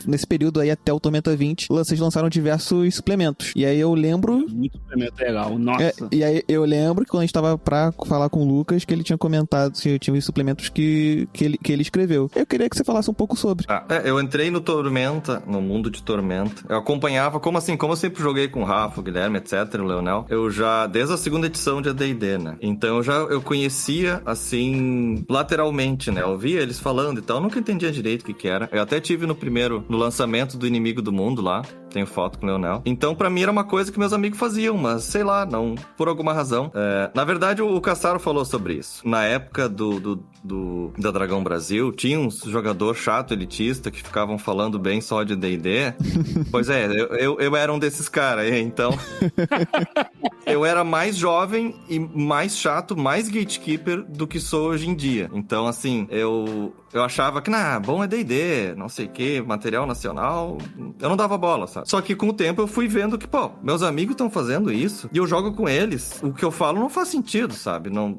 nesse período aí até o Tormenta 20, vocês lançaram diversos suplementos. E aí eu lembro... Muito suplemento legal, nossa. E aí eu lembro que quando a gente tava pra falar com o Lucas, que ele tinha comentado que tinha os suplementos que ele escreveu. Eu queria que você falasse um pouco sobre. Eu entrei no Tormenta, no mundo de Tormenta. Eu acompanhava, como eu sempre joguei com o Rafa, o Guilherme, etc., o Leonel, eu já, desde a segunda edição de AD&D, né? Então eu conhecia, assim, lateralmente, né? Eu ouvia eles falando e tal, eu nunca entendia direito o que era. Eu até tive no lançamento do Inimigo do Mundo lá, tenho foto com o Leonel. Então, pra mim, era uma coisa que meus amigos faziam, mas, sei lá, não, por alguma razão. Na verdade, o Cassaro falou sobre isso. Na época da Dragão Brasil, tinha uns jogador chato, elitista, que ficavam falando bem só de D&D. Pois é, eu era um desses caras, então... Eu era mais jovem e mais chato, mais gatekeeper do que sou hoje em dia. Então, assim, eu achava que, bom é D&D, não sei o que, material nacional, eu não dava bola, sabe? Só que com o tempo eu fui vendo que, meus amigos estão fazendo isso e eu jogo com eles. O que eu falo não faz sentido, sabe? Não,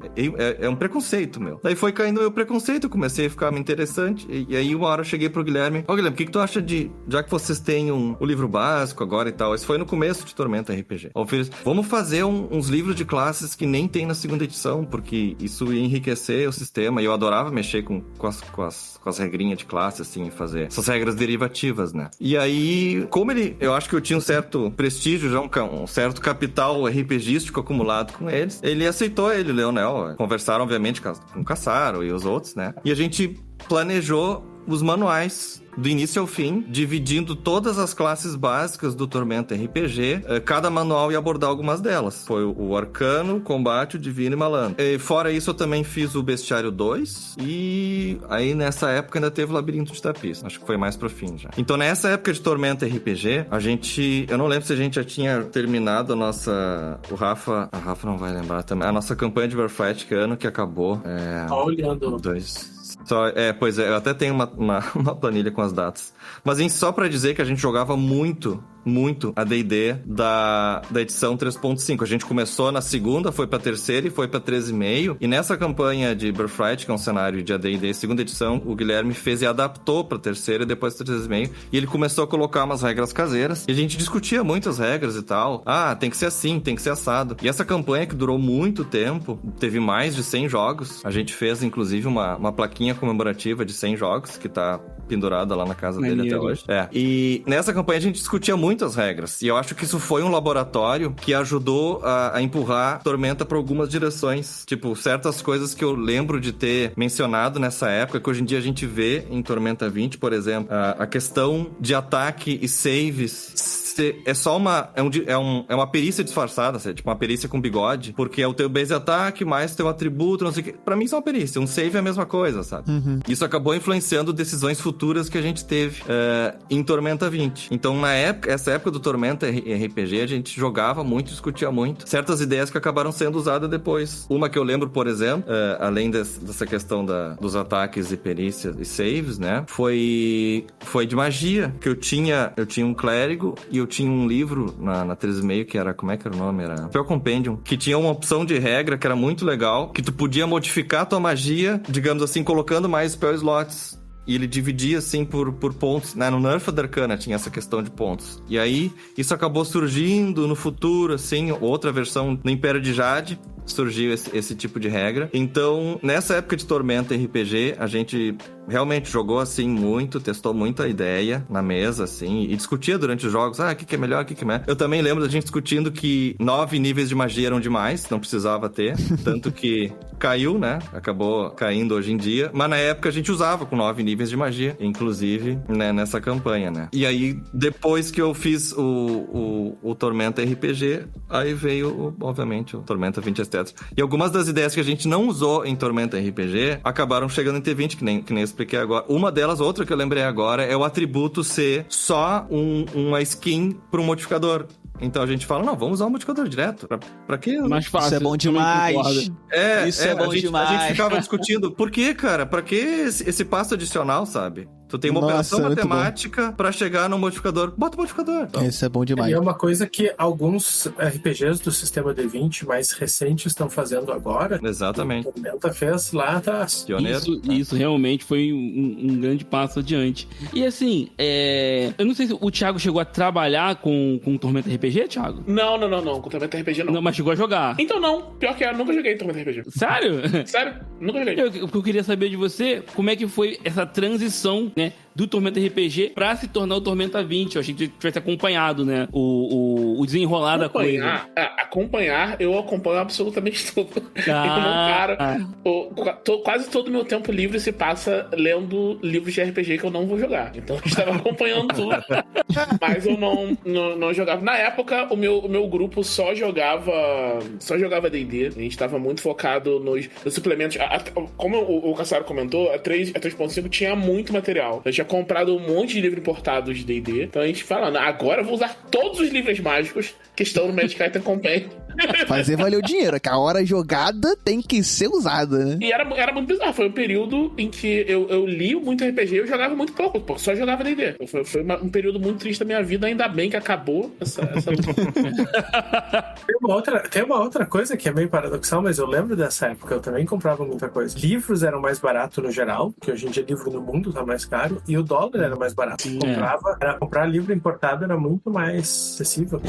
é um preconceito, meu. Daí foi caindo o meu preconceito, eu comecei a ficar interessante e aí uma hora eu cheguei pro Guilherme, Guilherme, o que tu acha já que vocês têm o livro básico agora e tal, isso foi no começo de Tormenta RPG. Eu fiz, vamos fazer uns livros de classes que nem tem na segunda edição, porque isso ia enriquecer o sistema e eu adorava mexer com as regrinhas de classe, assim, fazer essas regras derivativas, né? E aí, como eu acho que eu tinha um certo prestígio, já um certo capital RPGístico acumulado com eles, ele aceitou o Leonel. Conversaram, obviamente, com o Cassaro e os outros, né? E a gente planejou os manuais do início ao fim, dividindo todas as classes básicas do Tormenta RPG. Cada manual ia abordar algumas delas. Foi o Arcano, Combate, o Divino e Malandro. E fora isso, eu também fiz o Bestiário 2 e aí nessa época ainda teve o Labirinto de Tapiz. Acho que foi mais pro fim já. Então nessa época de Tormenta RPG, eu não lembro se a gente já tinha terminado a nossa... A Rafa não vai lembrar também. A nossa campanha de Warfight, que ano que acabou. Olhando. 2... Pois é, eu até tenho uma planilha com as datas. Mas só pra dizer que a gente jogava muito a D&D da edição 3.5. A gente começou na segunda, foi pra terceira e foi pra 13,5. E nessa campanha de Birthright, que é um cenário de AD&D segunda edição, o Guilherme fez e adaptou pra terceira e depois pra 13,5. E ele começou a colocar umas regras caseiras. E a gente discutia muito as regras e tal. Tem que ser assim, tem que ser assado. E essa campanha que durou muito tempo, teve mais de 100 jogos. A gente fez, inclusive, uma plaquinha comemorativa de 100 jogos, que tá pendurada lá na casa dele até hoje. E nessa campanha a gente discutia muito as regras. E eu acho que isso foi um laboratório que ajudou a empurrar Tormenta para algumas direções. Tipo, certas coisas que eu lembro de ter mencionado nessa época, que hoje em dia a gente vê em Tormenta 20, por exemplo. A questão de ataque e saves é só uma perícia disfarçada, assim, tipo uma perícia com bigode, porque é o teu base attack mais teu atributo, não sei o que. Pra mim isso é uma perícia, um save é a mesma coisa, sabe? Isso acabou influenciando decisões futuras que a gente teve em Tormenta 20. Então, essa época do Tormenta RPG, a gente jogava muito, discutia muito. Certas ideias que acabaram sendo usadas depois. Uma que eu lembro, por exemplo, além dessa questão dos ataques e perícias e saves, né? Foi de magia, que eu tinha um clérigo e eu tinha um livro na 3.5 que era, como é que era o nome? Era Spell Compendium, que tinha uma opção de regra que era muito legal, que tu podia modificar a tua magia, digamos assim, colocando mais spell slots. E ele dividia, assim, por pontos, né? No Nerf da Arcana tinha essa questão de pontos. E aí, isso acabou surgindo no futuro, assim, outra versão no Império de Jade, surgiu esse tipo de regra. Então, nessa época de Tormenta RPG, a gente realmente jogou, assim, muito, testou muita ideia na mesa, assim, e discutia durante os jogos, o que é melhor, o que é melhor. Eu também lembro da gente discutindo que 9 níveis de magia eram demais, não precisava ter, tanto que caiu, né? Acabou caindo hoje em dia, mas na época a gente usava com 9 níveis de magia, inclusive, né, nessa campanha, né? E aí, depois que eu fiz o Tormenta RPG, aí veio, obviamente, o Tormenta 20 Estéticos. E algumas das ideias que a gente não usou em Tormenta RPG acabaram chegando em T20, que nem eu expliquei agora. Uma delas, outra que eu lembrei agora, é o atributo ser só uma skin para um modificador. Então a gente fala, não, vamos usar um modificador direto. Pra quê? Mais fácil. Isso é bom demais. Isso é bom demais. A gente ficava discutindo, por que, cara? Pra que esse passo adicional, sabe? Tu tem uma operação matemática pra chegar no modificador. Bota o modificador. Então. Isso é bom demais. E é uma coisa que alguns RPGs do sistema D20 mais recentes estão fazendo agora. Exatamente. O Tormenta fez lá atrás. Pioneiro. Isso realmente foi um grande passo adiante. E assim, eu não sei se o Thiago chegou a trabalhar com Tormenta RPG, Thiago? Não. Com Tormenta RPG não. Não, mas chegou a jogar. Então não. Pior que eu nunca joguei Tormenta RPG. Sério? Sério? Nunca joguei. Eu queria saber de você, como é que foi essa transição, né, do Tormenta RPG pra se tornar o Tormenta 20. Eu achei que tivesse acompanhado, né, o desenrolar da coisa. Acompanhar, eu acompanho absolutamente tudo. Quase todo o meu tempo livre se passa lendo livros de RPG que eu não vou jogar. Então eu estava acompanhando tudo. Mas eu não jogava. Na época, o meu grupo só jogava D&D. A gente estava muito focado nos suplementos. Como o Cassaro comentou, a 3.5 tinha muito material. Eu tinha comprado um monte de livros importados de D&D. Então a gente fala, agora eu vou usar todos os livros mágicos que estão no Magic Item Companion. Fazer valer o dinheiro, que a hora jogada tem que ser usada, né? E era muito bizarro. Foi um período em que eu li muito RPG e eu jogava muito pouco, porque só jogava D&D. Foi um período muito triste da minha vida, ainda bem que acabou essa Tem uma outra coisa que é meio paradoxal, mas eu lembro dessa época, eu também comprava muita coisa. Livros eram mais baratos no geral, porque hoje em dia livro no mundo tá mais caro, e o dólar era mais barato. Comprar livro importado era muito mais acessível.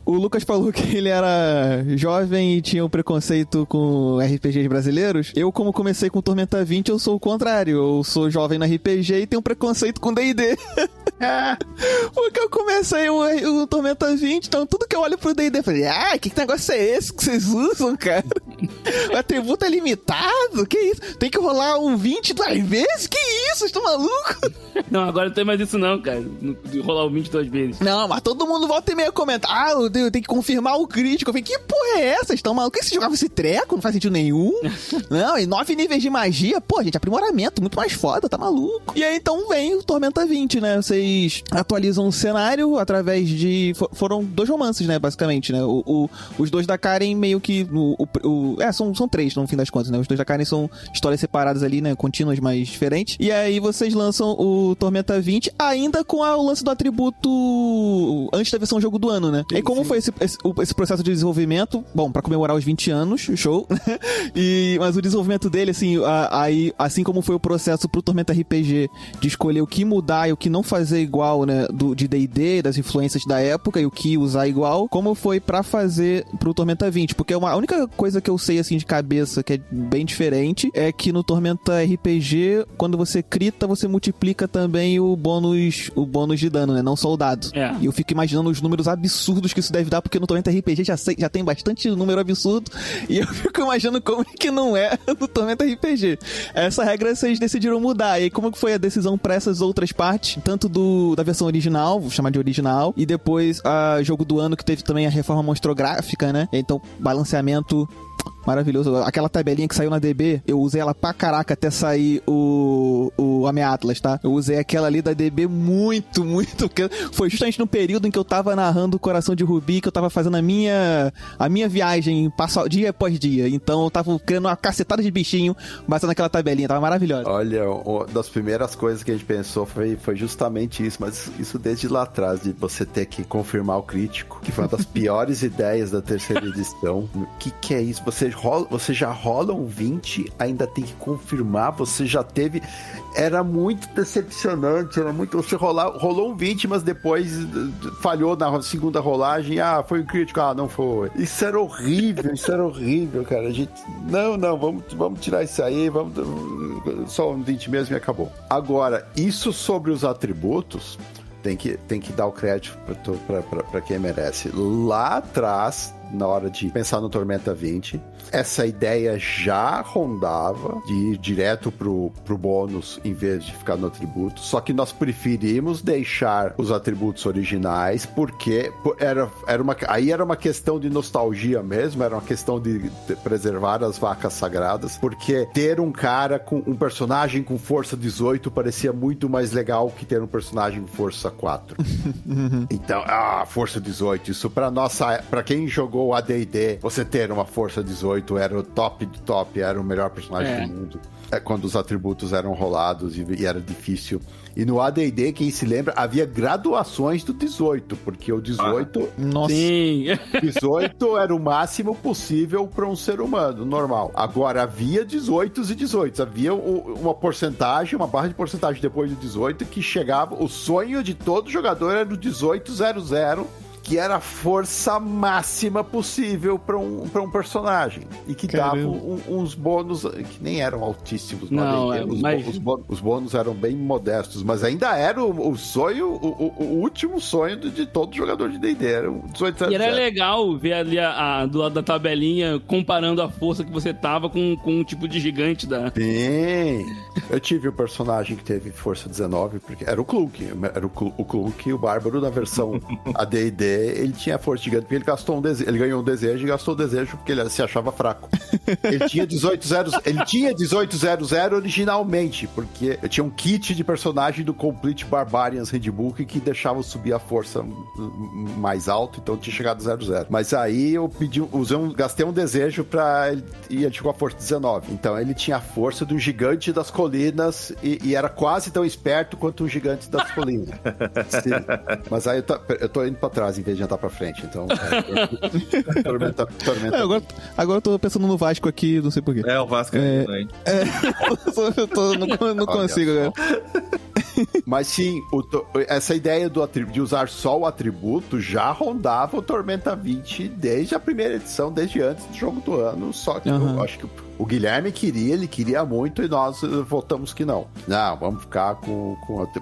O Lucas falou que ele era jovem e tinha um preconceito com RPGs brasileiros. Eu, como comecei com Tormenta 20, eu sou o contrário. Eu sou jovem no RPG e tenho preconceito com D&D. Porque eu comecei o Tormenta 20, então tudo que eu olho pro D&D, eu falei, que negócio é esse que vocês usam, cara? O atributo é limitado? Que isso? Tem que rolar um 20 2 vezes? Que isso? Vocês estão malucos? Não, agora não tem mais isso não, cara. De rolar o 20 2 vezes. Não, mas todo mundo volta e meia comenta, eu tenho que confirmar o crítico. Eu falei, que porra é essa? Vocês estão malucos? Você jogava esse treco? Não faz sentido nenhum. Não, e 9 níveis de magia, gente, aprimoramento, muito mais foda, tá maluco. E aí então vem o Tormenta 20, né? Vocês atualizam o cenário através de... Foram 2 romances, né, basicamente, né? Os 2 da Karen meio que... São 3, no fim das contas, né? Os 2 da Karen são histórias separadas ali, né? Contínuas, mas diferentes. E aí vocês lançam o Tormenta 20, ainda com o lance do atributo antes da versão jogo do ano, né? E como foi esse processo de desenvolvimento? Bom, pra comemorar os 20 anos, show. Mas o desenvolvimento dele, assim, assim como foi o processo pro Tormenta RPG de escolher o que mudar e o que não fazer igual, né? De D&D, das influências da época e o que usar igual, como foi pra fazer pro Tormenta 20? Porque a única coisa que eu sei, assim, de cabeça que é bem diferente é que no Tormenta RPG, quando você crita, você multiplica também o bônus de dano, né? Não só o dado. É. E eu fico imaginando os números absurdos que isso deve dar, porque no Tormenta RPG já tem bastante número absurdo, e eu fico imaginando como é que não é no Tormenta RPG. Essa regra vocês decidiram mudar. E aí, como que foi a decisão pra essas outras partes? Tanto da versão original, vou chamar de original, e depois a jogo do ano, que teve também a reforma monstrográfica, né? Então, balanceamento maravilhoso. Aquela tabelinha que saiu na DB, eu usei ela pra caraca até sair o Ameatlas, tá? Eu usei aquela ali da DB muito, porque foi justamente no período em que eu tava narrando o Coração de Rubi, que eu tava fazendo a minha viagem dia após dia. Então eu tava criando uma cacetada de bichinho baseado naquela tabelinha, tava maravilhosa. Olha, uma das primeiras coisas que a gente pensou foi justamente isso, mas isso desde lá atrás, de você ter que confirmar o crítico, que foi uma das piores ideias da terceira edição. O que é isso? Você já rola um 20, ainda tem que confirmar, você já teve... Era muito decepcionante, você rolou um 20, mas depois falhou na segunda rolagem, foi um crítico, não foi. Isso era horrível, cara. A gente, não, vamos tirar isso aí, só um 20 mesmo e acabou. Agora, isso sobre os atributos, tem que dar o crédito para quem merece. Lá atrás, na hora de pensar no Tormenta 20, essa ideia já rondava de ir direto pro bônus em vez de ficar no atributo, só que nós preferimos deixar os atributos originais, porque era uma questão de nostalgia mesmo, era uma questão de preservar as vacas sagradas, porque ter um personagem com força 18 parecia muito mais legal que ter um personagem com força 4. Então, força 18, isso pra quem jogou o AD&D, você ter uma força 18 era o top do top, era o melhor personagem do mundo. Quando os atributos eram rolados e era difícil. E no AD&D, quem se lembra, havia graduações do 18, porque o 18... Nossa. Sim. 18 era o máximo possível para um ser humano, normal. Agora, havia 18s e 18s. Havia uma barra de porcentagem depois do 18, que chegava... O sonho de todo jogador era o 1800, que era a força máxima possível para um personagem. E que dava uns bônus que nem eram altíssimos. Os bônus eram bem modestos, mas ainda era o sonho, o último sonho de todo jogador de D&D. Era o 1800. E era legal ver ali do lado da tabelinha, comparando a força que você tava com um tipo de gigante da... Sim. Eu tive um personagem que teve força 19, porque era o Kluk. Era o Kluk, o bárbaro da versão AD&D. Ele tinha força gigante porque ele gastou ele ganhou um desejo e gastou o desejo porque ele se achava fraco. Ele tinha 1800 originalmente, porque eu tinha um kit de personagem do Complete Barbarians Handbook que deixava subir a força mais alto, então eu tinha chegado a 00. Mas aí eu gastei um desejo e ele chegou a força 19. Então ele tinha a força do gigante das colinas e era quase tão esperto quanto o gigante das colinas. Mas aí eu tô indo pra trás em vez de andar pra frente, então... Tormenta. Agora eu tô pensando no Vasco aqui, não sei porquê. O Vasco é isso aí. Não consigo agora. Mas sim, essa ideia de usar só o atributo já rondava o Tormenta 20 desde a primeira edição, desde antes do jogo do ano, só que eu acho que o Guilherme queria muito e nós votamos que não. Não, vamos ficar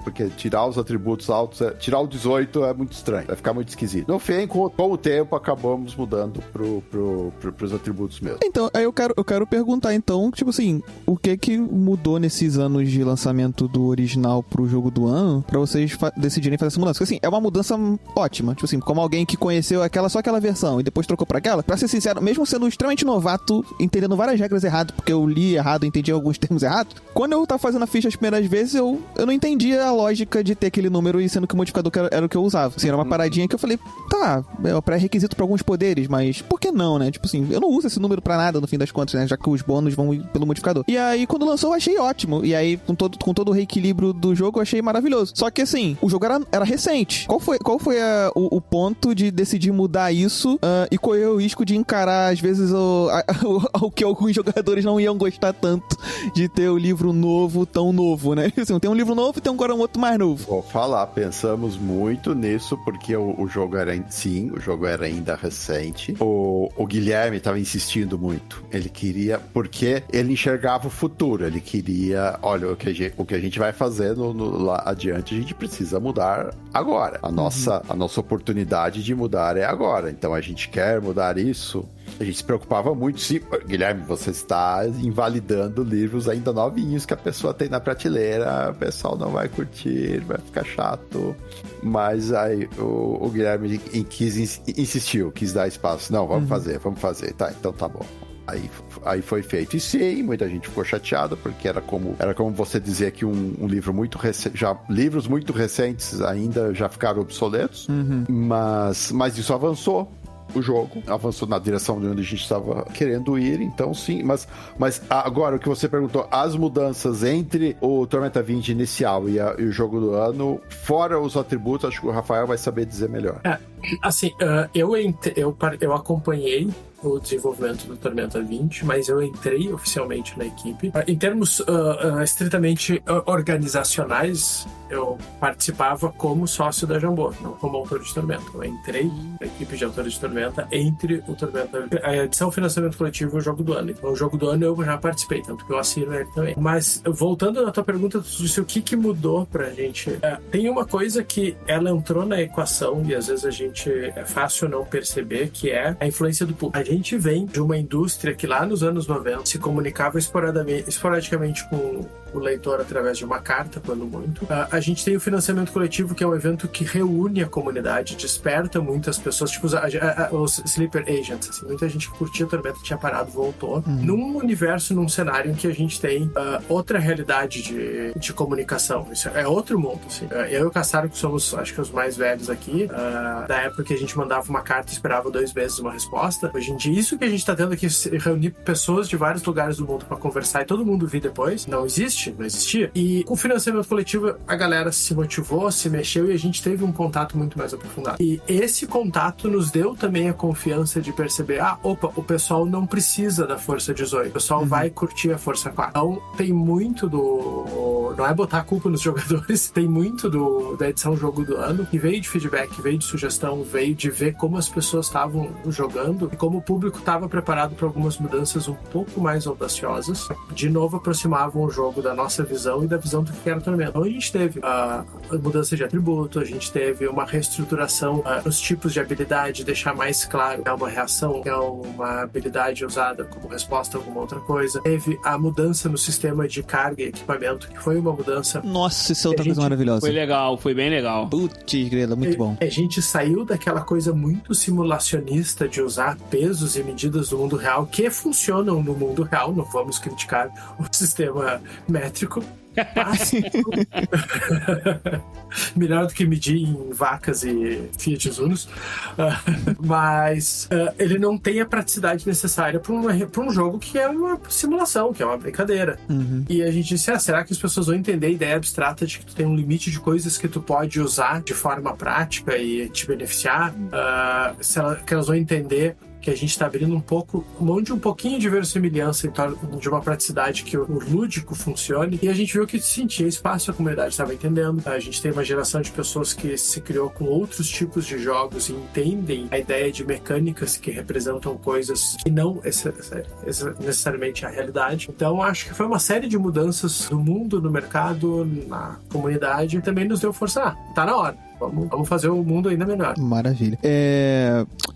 porque tirar os atributos altos, tirar o 18 é muito estranho, vai ficar muito esquisito. No fim, com o tempo, acabamos mudando pros atributos mesmo. Então, aí eu quero perguntar, então, tipo assim, o que mudou nesses anos de lançamento do original pro jogo do ano, pra vocês decidirem fazer essa mudança? Porque, assim, é uma mudança ótima, tipo assim, como alguém que conheceu só aquela versão e depois trocou pra aquela, pra ser sincero, mesmo sendo extremamente novato, entendendo várias regras errado, porque eu li errado, entendi alguns termos errados. Quando eu tava fazendo a ficha as primeiras vezes, eu não entendia a lógica de ter aquele número e sendo que o modificador era o que eu usava. Assim, era uma paradinha que eu falei, tá, é o pré-requisito pra alguns poderes, mas por que não, né? Tipo assim, eu não uso esse número pra nada no fim das contas, né? Já que os bônus vão pelo modificador. E aí, quando lançou, eu achei ótimo. E aí, com todo o reequilíbrio do jogo, eu achei maravilhoso. Só que assim, o jogo era recente. Qual foi o ponto de decidir mudar isso e correr o risco de encarar, às vezes, o que alguns jogadores jogadores não iam gostar tanto de ter o livro novo, tão novo, né? Assim, tem um livro novo e tem agora um outro mais novo. Vou falar, pensamos muito nisso, porque o jogo era ainda recente. O Guilherme estava insistindo muito. Ele queria, porque ele enxergava o futuro, ele queria, olha, o que a gente vai fazer lá adiante, a gente precisa mudar agora. A nossa oportunidade de mudar é agora. Então a gente quer mudar isso. A gente se preocupava muito. Guilherme, você está invalidando livros ainda novinhos que a pessoa tem na prateleira, o pessoal não vai curtir, vai ficar chato. Mas aí o Guilherme insistiu, quis dar espaço. Não, vamos fazer. Tá, então tá bom. Aí foi feito. E sim, muita gente ficou chateada, porque era como você dizer que um livro muito recente, livros muito recentes ainda já ficaram obsoletos, mas isso avançou. O jogo avançou na direção de onde a gente estava querendo ir, então sim, mas agora o que você perguntou, as mudanças entre o Tormenta 20 inicial e o jogo do ano, fora os atributos, acho que o Rafael vai saber dizer melhor. Assim, eu acompanhei o desenvolvimento do Tormenta 20, mas eu entrei oficialmente na equipe. Em termos estritamente organizacionais, eu participava como sócio da Jambô, não como autor de Tormenta. Eu entrei na equipe de autores de Tormenta entre o Tormenta, a edição Financiamento Coletivo e o Jogo do Ano. Então, o Jogo do Ano eu já participei, tanto que eu assino ele também. Mas, voltando na tua pergunta, tu disse o que mudou pra gente. Tem uma coisa que ela entrou na equação e às vezes é fácil não perceber, que é a influência do público. A gente vem de uma indústria que lá nos anos 90 se comunicava esporadicamente com o leitor através de uma carta, quando muito. A gente tem o Financiamento Coletivo, que é um evento que reúne a comunidade, desperta muitas pessoas, tipo os Sleeper Agents, assim, muita gente que curtia a Tormenta, tinha parado, voltou. Num universo, num cenário em que a gente tem outra realidade de comunicação. Isso é outro mundo, assim. Eu e o Cassaro, que somos, acho que os mais velhos aqui, da época que a gente mandava uma carta e esperava 2 meses uma resposta. Hoje em dia, isso que a gente tá tendo aqui, reunir pessoas de vários lugares do mundo para conversar e todo mundo vir depois, não existia. E com o Financiamento Coletivo, a galera se motivou, se mexeu e a gente teve um contato muito mais aprofundado. E esse contato nos deu também a confiança de perceber, o pessoal não precisa da Força 18, o pessoal vai curtir a Força 4. Então, tem muito não é botar a culpa nos jogadores, tem muito da edição Jogo do Ano, que veio de feedback, veio de sugestão, veio de ver como as pessoas estavam jogando e como o público estava preparado para algumas mudanças um pouco mais audaciosas. De novo, aproximavam o jogo da nossa visão e da visão do que era o Tormenta. Então, a gente teve a mudança de atributo, a gente teve uma reestruturação nos tipos de habilidade, deixar mais claro que é uma reação, que é uma habilidade usada como resposta a alguma outra coisa. Teve a mudança no sistema de carga e equipamento, que foi uma mudança... Nossa, isso é outra coisa maravilhosa. Foi legal, foi bem legal. Putz, grela, muito bom. A gente saiu daquela coisa muito simulacionista de usar pesos e medidas do mundo real, que funcionam no mundo real, não vamos criticar o sistema métrico, mas melhor do que medir em vacas e Fiat Unos, mas ele não tem a praticidade necessária para um jogo que é uma simulação, que é uma brincadeira. E a gente disse, será que as pessoas vão entender a ideia abstrata de que tu tem um limite de coisas que tu pode usar de forma prática e te beneficiar? Que elas vão entender que a gente está abrindo mão de um pouquinho de verossimilhança em torno de uma praticidade que o lúdico funcione, e a gente viu que sentia espaço, a comunidade estava entendendo. A gente tem uma geração de pessoas que se criou com outros tipos de jogos e entendem a ideia de mecânicas que representam coisas que não necessariamente a realidade. Então acho que foi uma série de mudanças no mundo, no mercado, na comunidade, e também nos deu força. Tá na hora. Vamos fazer o mundo ainda melhor. Maravilha.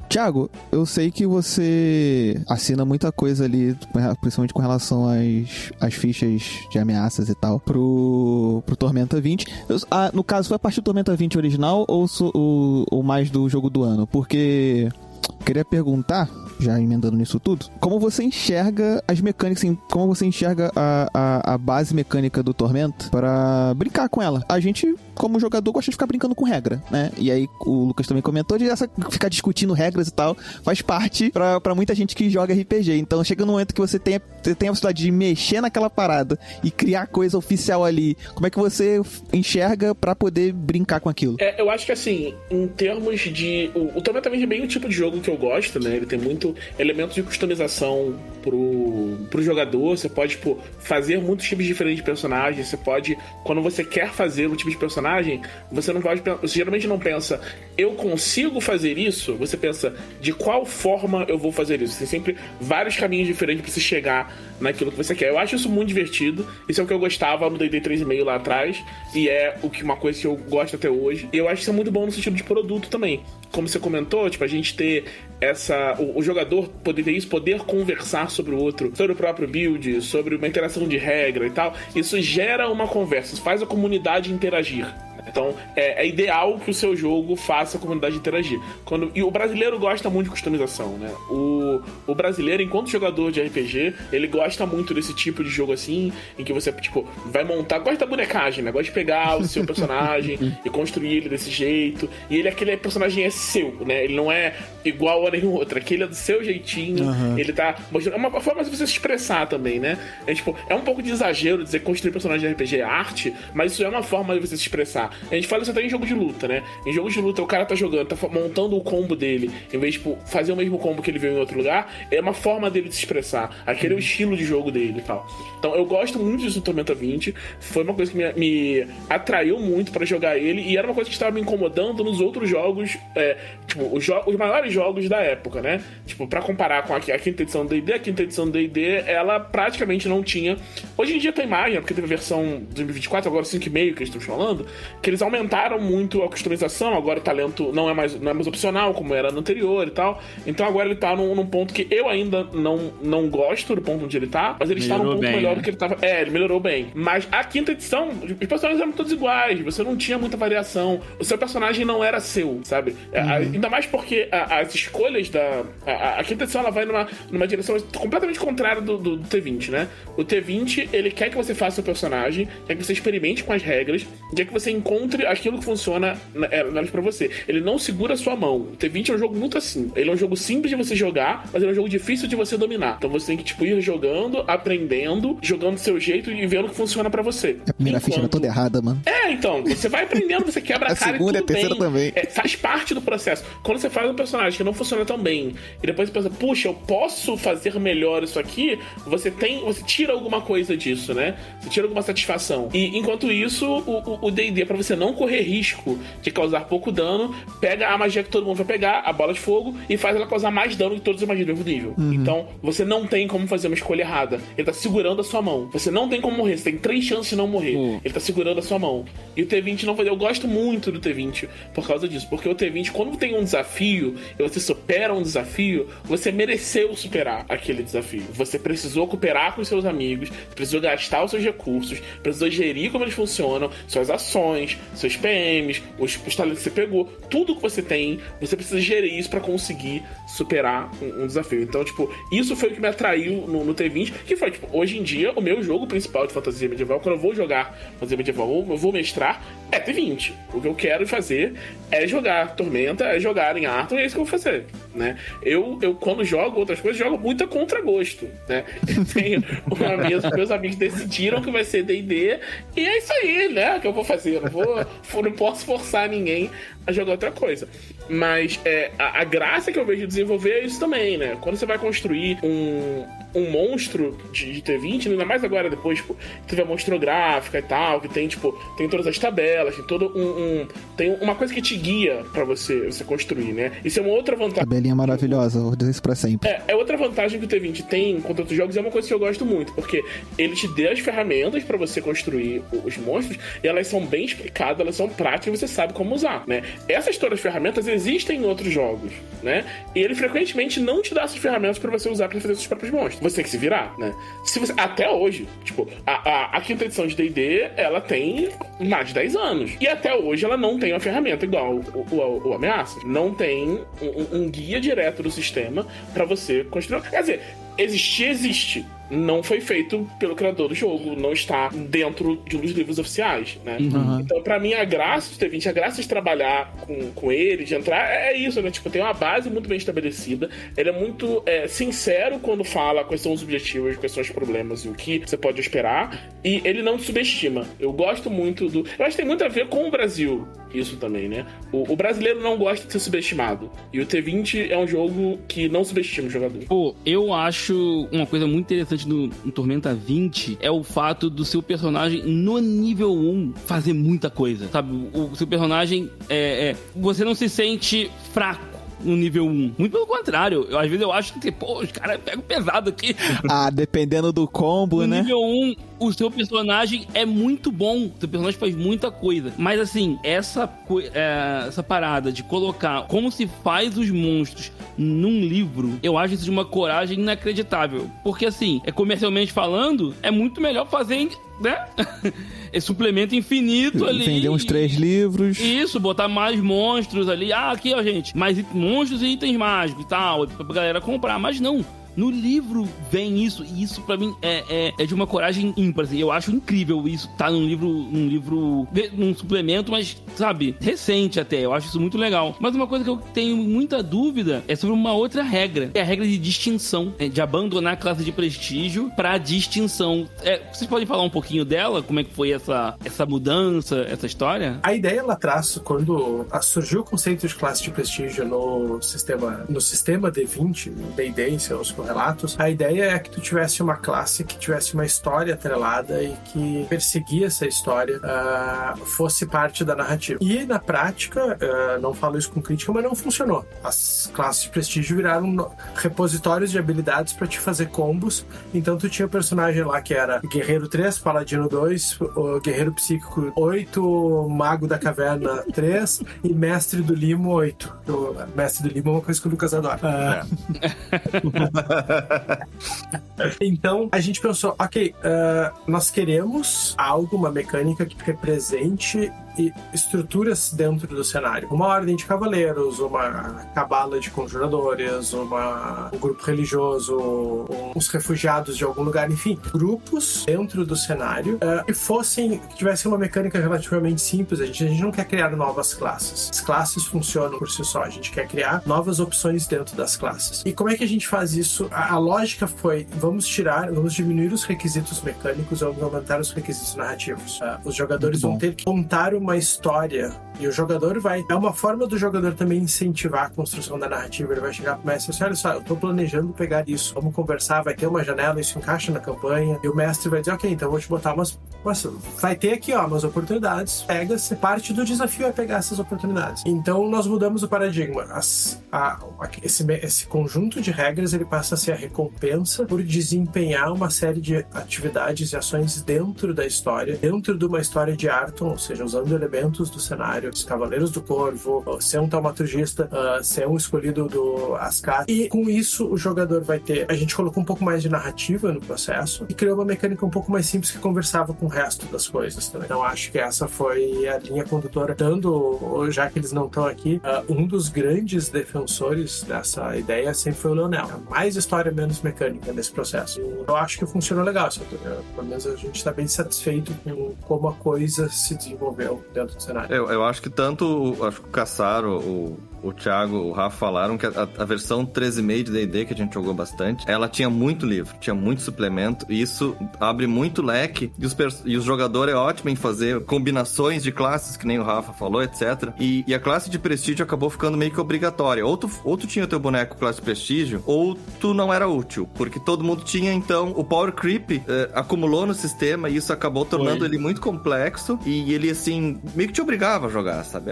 Thiago, eu sei que você assina muita coisa ali, principalmente com relação às fichas de ameaças e tal, pro Tormenta 20. No caso, foi a partir do Tormenta 20 original ou mais do Jogo do Ano? Porque queria perguntar, já emendando nisso tudo, como você enxerga as mecânicas, assim, como você enxerga a base mecânica do Tormenta para brincar com ela. A gente, como jogador, gosta de ficar brincando com regra, né? E aí o Lucas também comentou de ficar discutindo regras e tal, faz parte pra muita gente que joga RPG. Então chega no momento que você tem a possibilidade de mexer naquela parada e criar coisa oficial ali. Como é que você enxerga pra poder brincar com aquilo? Eu acho que assim, em termos de... O Tormenta 20 é bem o tipo de jogo que eu gosto, né? Ele tem muito elementos de customização pro jogador. Você pode, tipo, fazer muitos tipos diferentes de personagens. Você pode, quando você quer fazer um tipo de personagem, você geralmente não pensa, eu consigo fazer isso? Você pensa, de qual forma eu vou fazer isso? Tem sempre vários caminhos diferentes pra você chegar naquilo que você quer. Eu acho isso muito divertido. Isso é o que eu gostava no D&D 3.5 lá atrás, e é uma coisa que eu gosto até hoje. E eu acho que isso é muito bom no sentido de produto também. Como você comentou, tipo, a gente ter o jogador poder ter isso, poder conversar sobre o outro, sobre o próprio build, sobre uma interação de regra e tal, isso gera uma conversa, isso faz a comunidade interagir. Então, é ideal que o seu jogo faça a comunidade interagir. E o brasileiro gosta muito de customização, né? O brasileiro, enquanto jogador de RPG, ele gosta muito desse tipo de jogo assim, em que você, tipo, vai montar... Gosta da bonecagem, né? Gosta de pegar o seu personagem e construir ele desse jeito. E aquele personagem é seu, né? Ele não é igual a nenhum outro. Aquele é do seu jeitinho. Ele tá mostrando... É uma forma de você se expressar também, né? É um pouco de exagero dizer que construir personagem de RPG é arte, mas isso é uma forma de você se expressar. A gente fala isso até em jogo de luta, né? Em jogo de luta, o cara tá jogando, tá montando o combo dele, em vez de, tipo, fazer o mesmo combo que ele viu em outro lugar, é uma forma dele de se expressar. Aquele é o estilo de jogo dele e tal. Então, eu gosto muito disso do Tormenta 20. Foi uma coisa que me atraiu muito pra jogar ele, e era uma coisa que estava me incomodando nos outros jogos, os maiores jogos da época, né? Tipo, pra comparar com a quinta edição do D&D, a quinta edição do D&D, ela praticamente não tinha... Hoje em dia tem mais, né? Porque teve a versão 2024, agora 5.5 que eles estão falando, que eles aumentaram muito a customização. Agora o talento não é mais opcional como era no anterior e tal. Então agora ele tá num ponto que eu ainda não gosto do ponto onde ele tá, mas ele está num ponto melhor do que ele tava. Ele melhorou bem. Mas a quinta edição, os personagens eram todos iguais, você não tinha muita variação, o seu personagem não era seu, sabe? Ainda mais porque as escolhas a quinta edição, ela vai numa direção completamente contrária do T20, né? O T20, ele quer que você faça o personagem, quer que você experimente com as regras, quer que você encontre aquilo que funciona pra você. Ele não segura a sua mão. O T20 é um jogo muito assim. Ele é um jogo simples de você jogar, mas ele é um jogo difícil de você dominar. Então você tem que, tipo, ir jogando, aprendendo, jogando do seu jeito e vendo o que funciona pra você. A primeira ficha era toda errada, mano. Então, você vai aprendendo, você quebra a cara e tudo bem. A segunda e a terceira também. Faz parte do processo. Quando você faz um personagem que não funciona tão bem, e depois você pensa, puxa, eu posso fazer melhor isso aqui, você tira alguma coisa disso, né? Você tira alguma satisfação. E enquanto isso, o D&D, pra você não correr risco de causar pouco dano, pega a magia que todo mundo vai pegar, a bola de fogo, e faz ela causar mais dano que todas as magias do mesmo nível. Então, você não tem como fazer uma escolha errada. Ele tá segurando a sua mão. Você não tem como morrer, você tem 3 chances de não morrer. Ele tá segurando a sua mão. E o T20 não vai... Eu gosto muito do T20 por causa disso, porque o T20, quando tem um desafio, e você supera um desafio, você mereceu superar aquele desafio. Você precisou cooperar com os seus amigos, precisou gastar os seus recursos, precisou gerir como eles funcionam, suas ações, seus PMs, os talentos que você pegou, tudo que você tem, você precisa gerir isso pra conseguir superar um desafio. Então, tipo, isso foi o que me atraiu no T20, que foi, tipo, hoje em dia, o meu jogo principal de fantasia medieval, quando eu vou jogar fantasia medieval, eu vou mestrar, é T20. O que eu quero fazer é jogar Tormenta, é jogar em Arthur, e é isso que eu vou fazer, né? Eu quando jogo outras coisas, jogo muito a contragosto, né? Eu tenho uma mesa, meus amigos decidiram que vai ser D&D, e é isso aí, né? Que eu vou fazer. Não posso forçar ninguém a jogar outra coisa. Mas a graça que eu vejo de desenvolver é isso também, né? Quando você vai construir um monstro de T20, ainda mais agora depois, tipo, teve a monstrográfica e tal, que tem, tipo, tem todas as tabelas, tem todo tem uma coisa que te guia pra você construir, né? Isso é uma outra vantagem. Tabelinha maravilhosa, vou dizer isso pra sempre. É outra vantagem que o T20 tem contra outros jogos, é uma coisa que eu gosto muito, porque ele te deu as ferramentas pra você construir os monstros, e elas são bem explicadas, elas são práticas, e você sabe como usar, né? Essas todas as ferramentas existem em outros jogos, né? E ele frequentemente não te dá essas ferramentas pra você usar pra fazer seus próprios monstros. Você tem que se virar, né? Até hoje, tipo, a quinta edição de D&D, ela tem mais de 10 anos. E até hoje ela não tem uma ferramenta igual o Ameaça. Não tem um guia direto do sistema pra você construir. Quer dizer, existe, não foi feito pelo criador do jogo, não está dentro de um dos livros oficiais, né? Então, pra mim, a graça do T20, a graça de trabalhar com ele, de entrar, é isso, né? Tipo, tem uma base muito bem estabelecida, ele é muito sincero quando fala quais são os objetivos, quais são os problemas e o que você pode esperar, e ele não te subestima. Eu gosto muito do... Eu acho que tem muito a ver com o Brasil, isso também, né? O brasileiro não gosta de ser subestimado, e o T20 é um jogo que não subestima o jogador. Pô, eu acho uma coisa muito interessante no Tormenta 20 é o fato do seu personagem no nível 1 fazer muita coisa, sabe? O seu personagem você não se sente fraco no nível 1. Muito pelo contrário. Às vezes eu acho que, pô, os caras pegam pesado aqui. Dependendo do combo, né? No nível 1, o seu personagem é muito bom. O seu personagem faz muita coisa. Mas, assim, essa parada de colocar como se faz os monstros num livro, eu acho isso de uma coragem inacreditável. Porque, assim, comercialmente falando, é muito melhor fazer... né? Suplemento infinito ali. Vender uns 3 livros. Isso, botar mais monstros ali. Aqui, ó, gente. Mais monstros e itens mágicos e tal. Pra galera comprar. Mas não. No livro vem isso, e isso pra mim é de uma coragem ímpar, assim. Eu acho incrível isso tá num suplemento, mas, sabe, recente até. Eu acho isso muito legal. Mas uma coisa que eu tenho muita dúvida é sobre uma outra regra. É a regra de distinção, de abandonar a classe de prestígio pra distinção. Vocês podem falar um pouquinho dela? Como é que foi essa mudança, essa história? A ideia lá atrás, quando surgiu o conceito de classe de prestígio no sistema D20, D&D em seus relatos, a ideia é que tu tivesse uma classe que tivesse uma história atrelada e que perseguia essa história fosse parte da narrativa. E na prática, não falo isso com crítica, mas não funcionou. As classes de prestígio viraram repositórios de habilidades pra te fazer combos. Então tu tinha o personagem lá que era Guerreiro 3, Paladino 2, o Guerreiro Psíquico 8, Mago da Caverna 3 e Mestre do Limo 8. O Mestre do Limo é uma coisa que o Lucas adora. Então a gente pensou, ok, nós queremos uma mecânica que represente estruturas dentro do cenário. Uma ordem de cavaleiros, uma cabala de conjuradores, um grupo religioso, uns refugiados de algum lugar, enfim, grupos dentro do cenário que tivessem uma mecânica relativamente simples. A gente não quer criar novas classes. As classes funcionam por si só. A gente quer criar novas opções dentro das classes. E como é que a gente faz isso? A lógica foi, vamos diminuir os requisitos mecânicos, vamos aumentar os requisitos narrativos. Os jogadores vão ter que contar uma história, e o jogador é uma forma do jogador também incentivar a construção da narrativa. Ele vai chegar pro mestre e assim, olha só, eu tô planejando pegar isso, vamos conversar, vai ter uma janela, isso encaixa na campanha, e o mestre vai dizer, ok, então eu vou te botar vai ter aqui, umas oportunidades, pega-se, parte do desafio é pegar essas oportunidades. Então nós mudamos o paradigma. Esse conjunto de regras, ele passa a ser a recompensa por desempenhar uma série de atividades e ações dentro da história, dentro de uma história de Arton, ou seja, usando elementos do cenário, os Cavaleiros do Corvo, ser um taumaturgista, ser um escolhido do Ascar. E com isso o jogador vai ter... A gente colocou um pouco mais de narrativa no processo e criou uma mecânica um pouco mais simples que conversava com o resto das coisas também. Então acho que essa foi a linha condutora, já que eles não estão aqui, um dos grandes defensores dessa ideia sempre foi o Leonel. Mais história, menos mecânica nesse processo. Eu acho que funcionou legal. Pelo menos a gente está bem satisfeito com como a coisa se desenvolveu dentro do cenário. Eu acho que tanto acho que o Cassaro, o Thiago, o Rafa falaram que a versão 13.5 de D&D, que a gente jogou bastante, ela tinha muito livro, tinha muito suplemento, e isso abre muito leque, e o jogador é ótimo em fazer combinações de classes, que nem o Rafa falou, etc. E a classe de prestígio acabou ficando meio que obrigatória. Ou tu tinha o teu boneco classe de prestígio, ou tu não era útil, porque todo mundo tinha, então, o power creep acumulou no sistema, e isso acabou tornando ele muito complexo, e ele, assim, meio que te obrigava a jogar, sabe?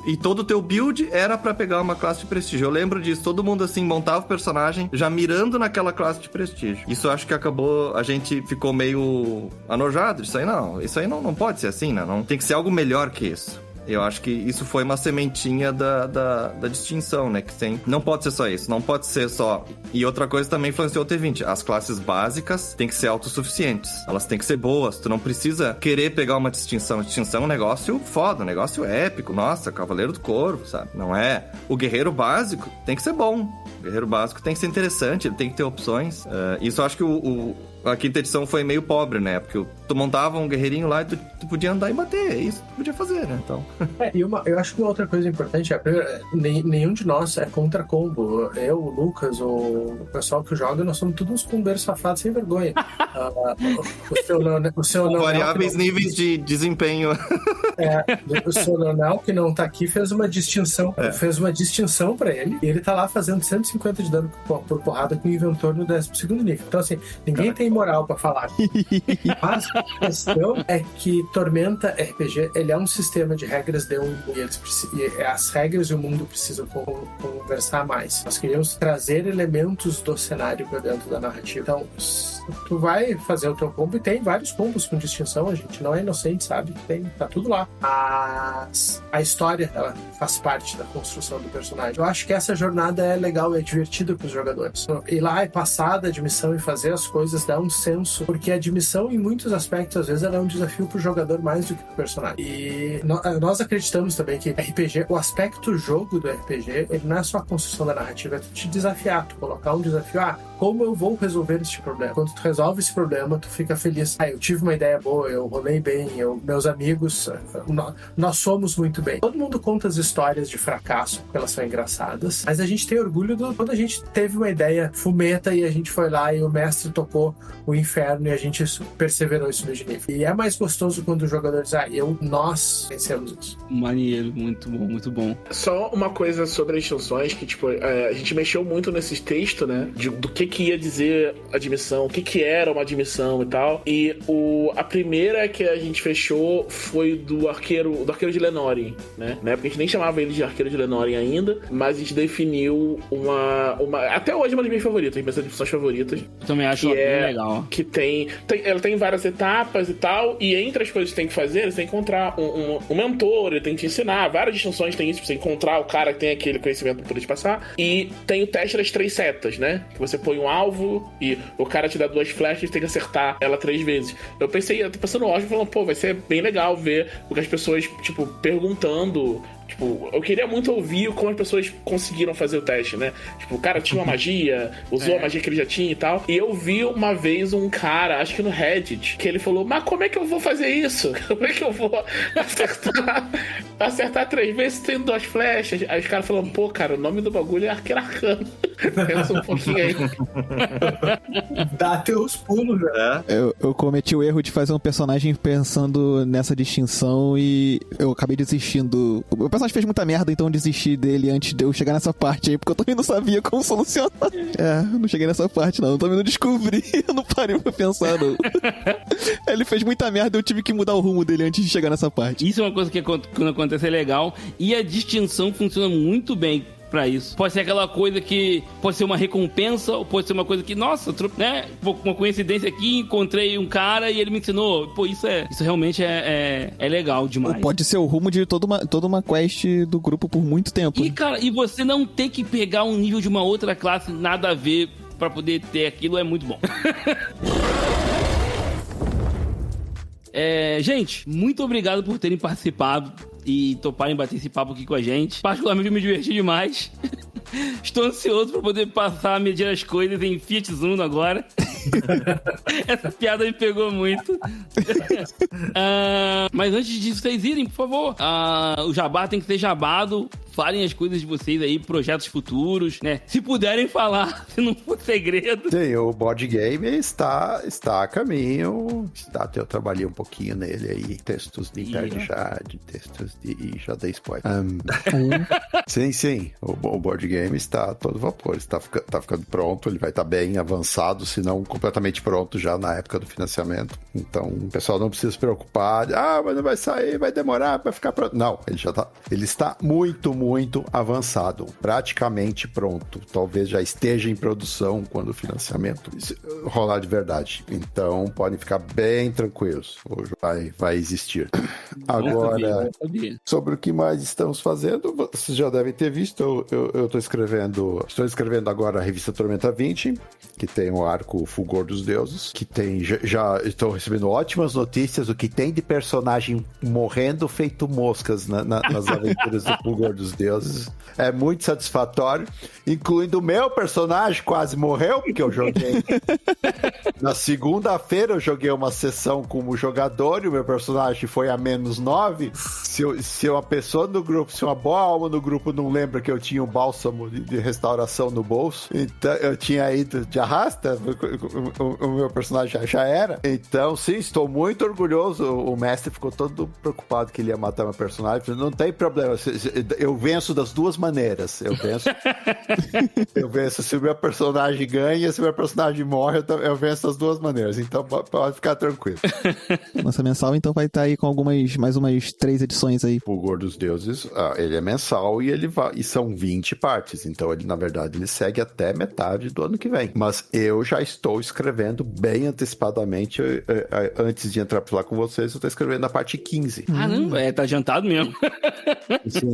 E todo o teu build era pra pegar uma classe de prestígio. Eu lembro disso, todo mundo assim montava o personagem já mirando naquela classe de prestígio. Isso acho que acabou, a gente ficou meio anojado. Isso aí não pode ser assim, né? Não, tem que ser algo melhor que isso. Eu acho que isso foi uma sementinha da distinção, né? Que não pode ser só isso, não pode ser só... E outra coisa também influenciou o T20. As classes básicas têm que ser autossuficientes. Elas têm que ser boas. Tu não precisa querer pegar uma distinção. A distinção é um negócio foda, um negócio épico. Nossa, Cavaleiro do Corvo, sabe? Não é... O guerreiro básico tem que ser bom. O guerreiro básico tem que ser interessante, ele tem que ter opções. Isso eu acho que a quinta edição foi meio pobre, né? Porque tu montava um guerreirinho lá e tu podia andar e bater. É isso que tu podia fazer, né? Então... eu acho que uma outra coisa importante é nenhum de nós é contra combo. Eu, o Lucas, o pessoal que joga, nós somos todos uns combeiros safados sem vergonha. O seu variáveis níveis de desempenho. O seu Leonel, que não tá aqui, fez uma distinção. Fez uma distinção pra ele. E ele tá lá fazendo 150 de dano por porrada com o inventor no 12º nível. Então, assim, ninguém tem moral pra falar. Mas a questão é que Tormenta RPG, ele é um sistema de regras de um e as regras e o mundo precisam conversar mais. Nós queríamos trazer elementos do cenário pra dentro da narrativa. Então, tu vai fazer o teu combo e tem vários combos com distinção, a gente não é inocente, sabe? Tá tudo lá. A história, ela faz parte da construção do personagem. Eu acho que essa jornada é legal, é divertida para os jogadores. Ir lá e passar da admissão e fazer as coisas dá um senso, porque a admissão, em muitos aspectos, às vezes, ela é um desafio pro jogador mais do que pro personagem. E nós acreditamos também que RPG, o aspecto jogo do RPG, ele não é só a construção da narrativa, é tu te desafiar, tu colocar um desafio, como eu vou resolver este problema? Quando tu resolve esse problema, tu fica feliz. Eu tive uma ideia boa, eu rolei bem, meus amigos, nós somos muito bem. Todo mundo conta as histórias de fracasso, porque elas são engraçadas, mas a gente tem orgulho quando a gente teve uma ideia fumeta e a gente foi lá e o mestre tocou o inferno e a gente perseverou isso no nível. E é mais gostoso quando o jogador diz, nós vencemos isso. Maneiro, muito bom, muito bom. Só uma coisa sobre as distinções, que tipo, a gente mexeu muito nesse texto, né, do que ia dizer admissão, o que era uma admissão e tal, e a primeira que a gente fechou foi do arqueiro de Lenórien, né, na época a gente nem chamava ele de arqueiro de Lenórien ainda, mas a gente definiu uma até hoje uma das minhas favoritas, minhas admissões favoritas. Eu também acho bem legal. Que ela tem várias etapas e tal, e entre as coisas que tem que fazer, você tem que encontrar um mentor, ele tem que te ensinar, várias distinções tem isso, pra você encontrar o cara que tem aquele conhecimento pra poder te passar, e tem o teste das 3 setas, né, que você põe um alvo e o cara te dá 2 flechas e tem que acertar ela 3 vezes. Eu tô passando ótimo, falando, vai ser bem legal ver o que as pessoas, tipo, perguntando. Tipo, eu queria muito ouvir como as pessoas conseguiram fazer o teste, né? Tipo, o cara tinha uma magia, usou a magia que ele já tinha e tal. E eu vi uma vez um cara, acho que no Reddit, que ele falou, mas como é que eu vou fazer isso? Como é que eu vou acertar 3 vezes tendo 2 flechas? Aí os caras falaram, cara, o nome do bagulho é Arqueiro Arcano. Pensa um pouquinho aí. Dá teus pulos, velho. Eu cometi o erro de fazer um personagem pensando nessa distinção e eu acabei desistindo. O personagem fez muita merda, então eu desisti dele antes de eu chegar nessa parte aí, porque eu também não sabia como solucionar. Eu não cheguei nessa parte, não. Eu também não descobri. Eu não parei pra pensar, não. Ele fez muita merda, eu tive que mudar o rumo dele antes de chegar nessa parte. Isso é uma coisa que quando acontece é legal. E a distinção funciona muito bem pra isso. Pode ser aquela coisa que pode ser uma recompensa, ou pode ser uma coisa que, nossa, né, uma coincidência aqui, encontrei um cara e ele me ensinou. Isso realmente é legal demais. Ou pode ser o rumo de toda uma quest do grupo por muito tempo. E, cara, e você não ter que pegar um nível de uma outra classe, nada a ver, pra poder ter aquilo, é muito bom. Gente, muito obrigado por terem participado e toparem bater esse papo aqui com a gente. Particularmente eu me diverti demais. Estou ansioso para poder passar a medir as coisas em Fiat Uno agora. Essa piada me pegou muito. Mas antes disso, vocês irem, por favor. O jabá tem que ser jabado. Falem as coisas de vocês aí, projetos futuros, né? Se puderem falar, se não for segredo. Sim, o board game está a caminho. Eu trabalhei um pouquinho nele aí. Textos de já dei spoiler. Sim. O board game está a todo vapor. Está ficando pronto. Ele vai estar bem avançado, se não completamente pronto já na época do financiamento. Então, o pessoal não precisa se preocupar. Mas não vai sair, vai demorar, vai ficar pronto. Não, ele está muito avançado, praticamente pronto. Talvez já esteja em produção quando o financiamento rolar de verdade. Então, podem ficar bem tranquilos. Hoje vai existir. Agora, sobre o que mais estamos fazendo, vocês já devem ter visto. Eu estou escrevendo agora a revista Tormenta 20, que tem o arco Fulgor dos Deuses, que tem, já estou recebendo ótimas notícias, o que tem de personagem morrendo feito moscas nas aventuras do Fulgor dos Deuses. É muito satisfatório, incluindo o meu personagem quase morreu, porque eu joguei. Na segunda-feira eu joguei uma sessão como jogador e o meu personagem foi a -9. Se uma pessoa no grupo, se uma boa alma no grupo não lembra que eu tinha um bálsamo de restauração no bolso, então eu tinha ido de arrasta, o meu personagem já era. Então, sim, estou muito orgulhoso. O mestre ficou todo preocupado que ele ia matar meu personagem. Não tem problema, eu venço das duas maneiras. Eu venço se o meu personagem ganha, se o meu personagem morre, eu venço das duas maneiras. Então pode ficar tranquilo. Nossa mensal, então vai estar aí com mais umas 3 edições aí. O Fulgor dos Deuses, ele é mensal e são 20 partes. Então ele, na verdade, ele segue até metade do ano que vem. Mas eu já estou escrevendo bem antecipadamente, antes de entrar pra lá com vocês, eu estou escrevendo a parte 15. Caramba, tá adiantado mesmo.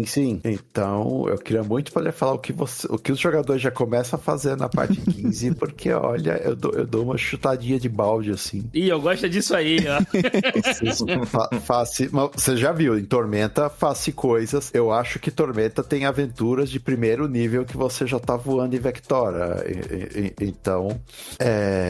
Sim. Então, eu queria muito poder falar o que os jogadores já começam a fazer na parte 15, porque, olha, eu dou uma chutadinha de balde, assim. Ih, eu gosto disso aí, ó. Você já viu, em Tormenta, faça coisas. Eu acho que Tormenta tem aventuras de primeiro nível que você já tá voando em Vectora. Então,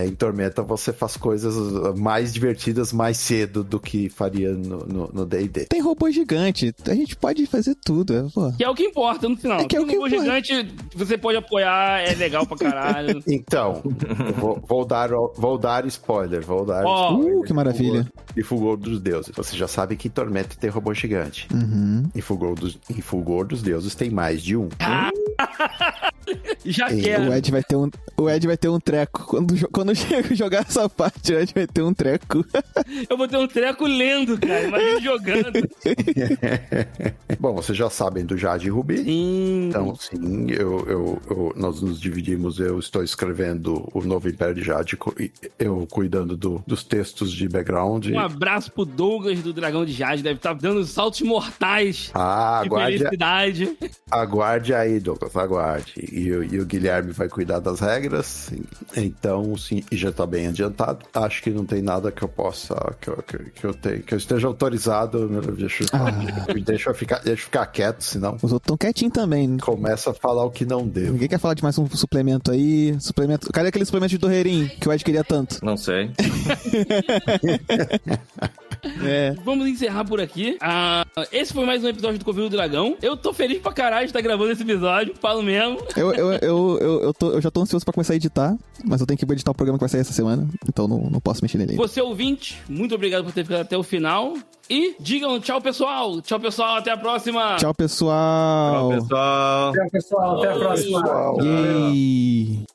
em Tormenta você faz coisas mais divertidas mais cedo do que faria no D&D. Tem robô gigante, a gente pode fazer tudo. Pô. Que é o que importa no final. Que é o que robô gigante, você pode apoiar, é legal pra caralho. Então, vou dar spoiler. Que maravilha. E Fulgor dos Deuses. Você já sabe que em Tormenta tem robô gigante. Em Fulgor dos Deuses tem mais de um. Já quero. O Ed vai ter um treco. Quando chega jogar essa parte, o Ed vai ter um treco. Eu vou ter um treco lendo, cara. Imagina jogando. Bom, vocês já sabem do Jade e Rubi. Sim. Então, sim, nós nos dividimos. Eu estou escrevendo o novo Império de Jade, eu cuidando dos textos de background. Um abraço pro Douglas do Dragão de Jade. Deve estar dando saltos mortais de felicidade. Aguarde aí, Douglas, aguarde. E o Guilherme vai cuidar das regras. Então, sim, e já tá bem adiantado. Acho que não tem nada que eu possa, que eu esteja autorizado. Deixa eu ficar quieto, senão... Os outros estão quietinhos também. Começa a falar o que não devo. Ninguém quer falar de mais um suplemento aí? Cadê aquele suplemento de Dorreirinho que o Ed queria tanto? Não sei. Vamos encerrar por aqui. Esse foi mais um episódio do Covil do Dragão. Eu tô feliz pra caralho de estar gravando esse episódio. Falo mesmo. Eu já tô ansioso pra começar a editar, mas eu tenho que editar o programa que vai sair essa semana, então não posso mexer nele. Você ouvinte, muito obrigado por ter ficado até o final. E digam tchau, pessoal. Tchau, pessoal. Até a próxima. Tchau, pessoal. Tchau, pessoal. Tchau, pessoal. Até a próxima. Yay.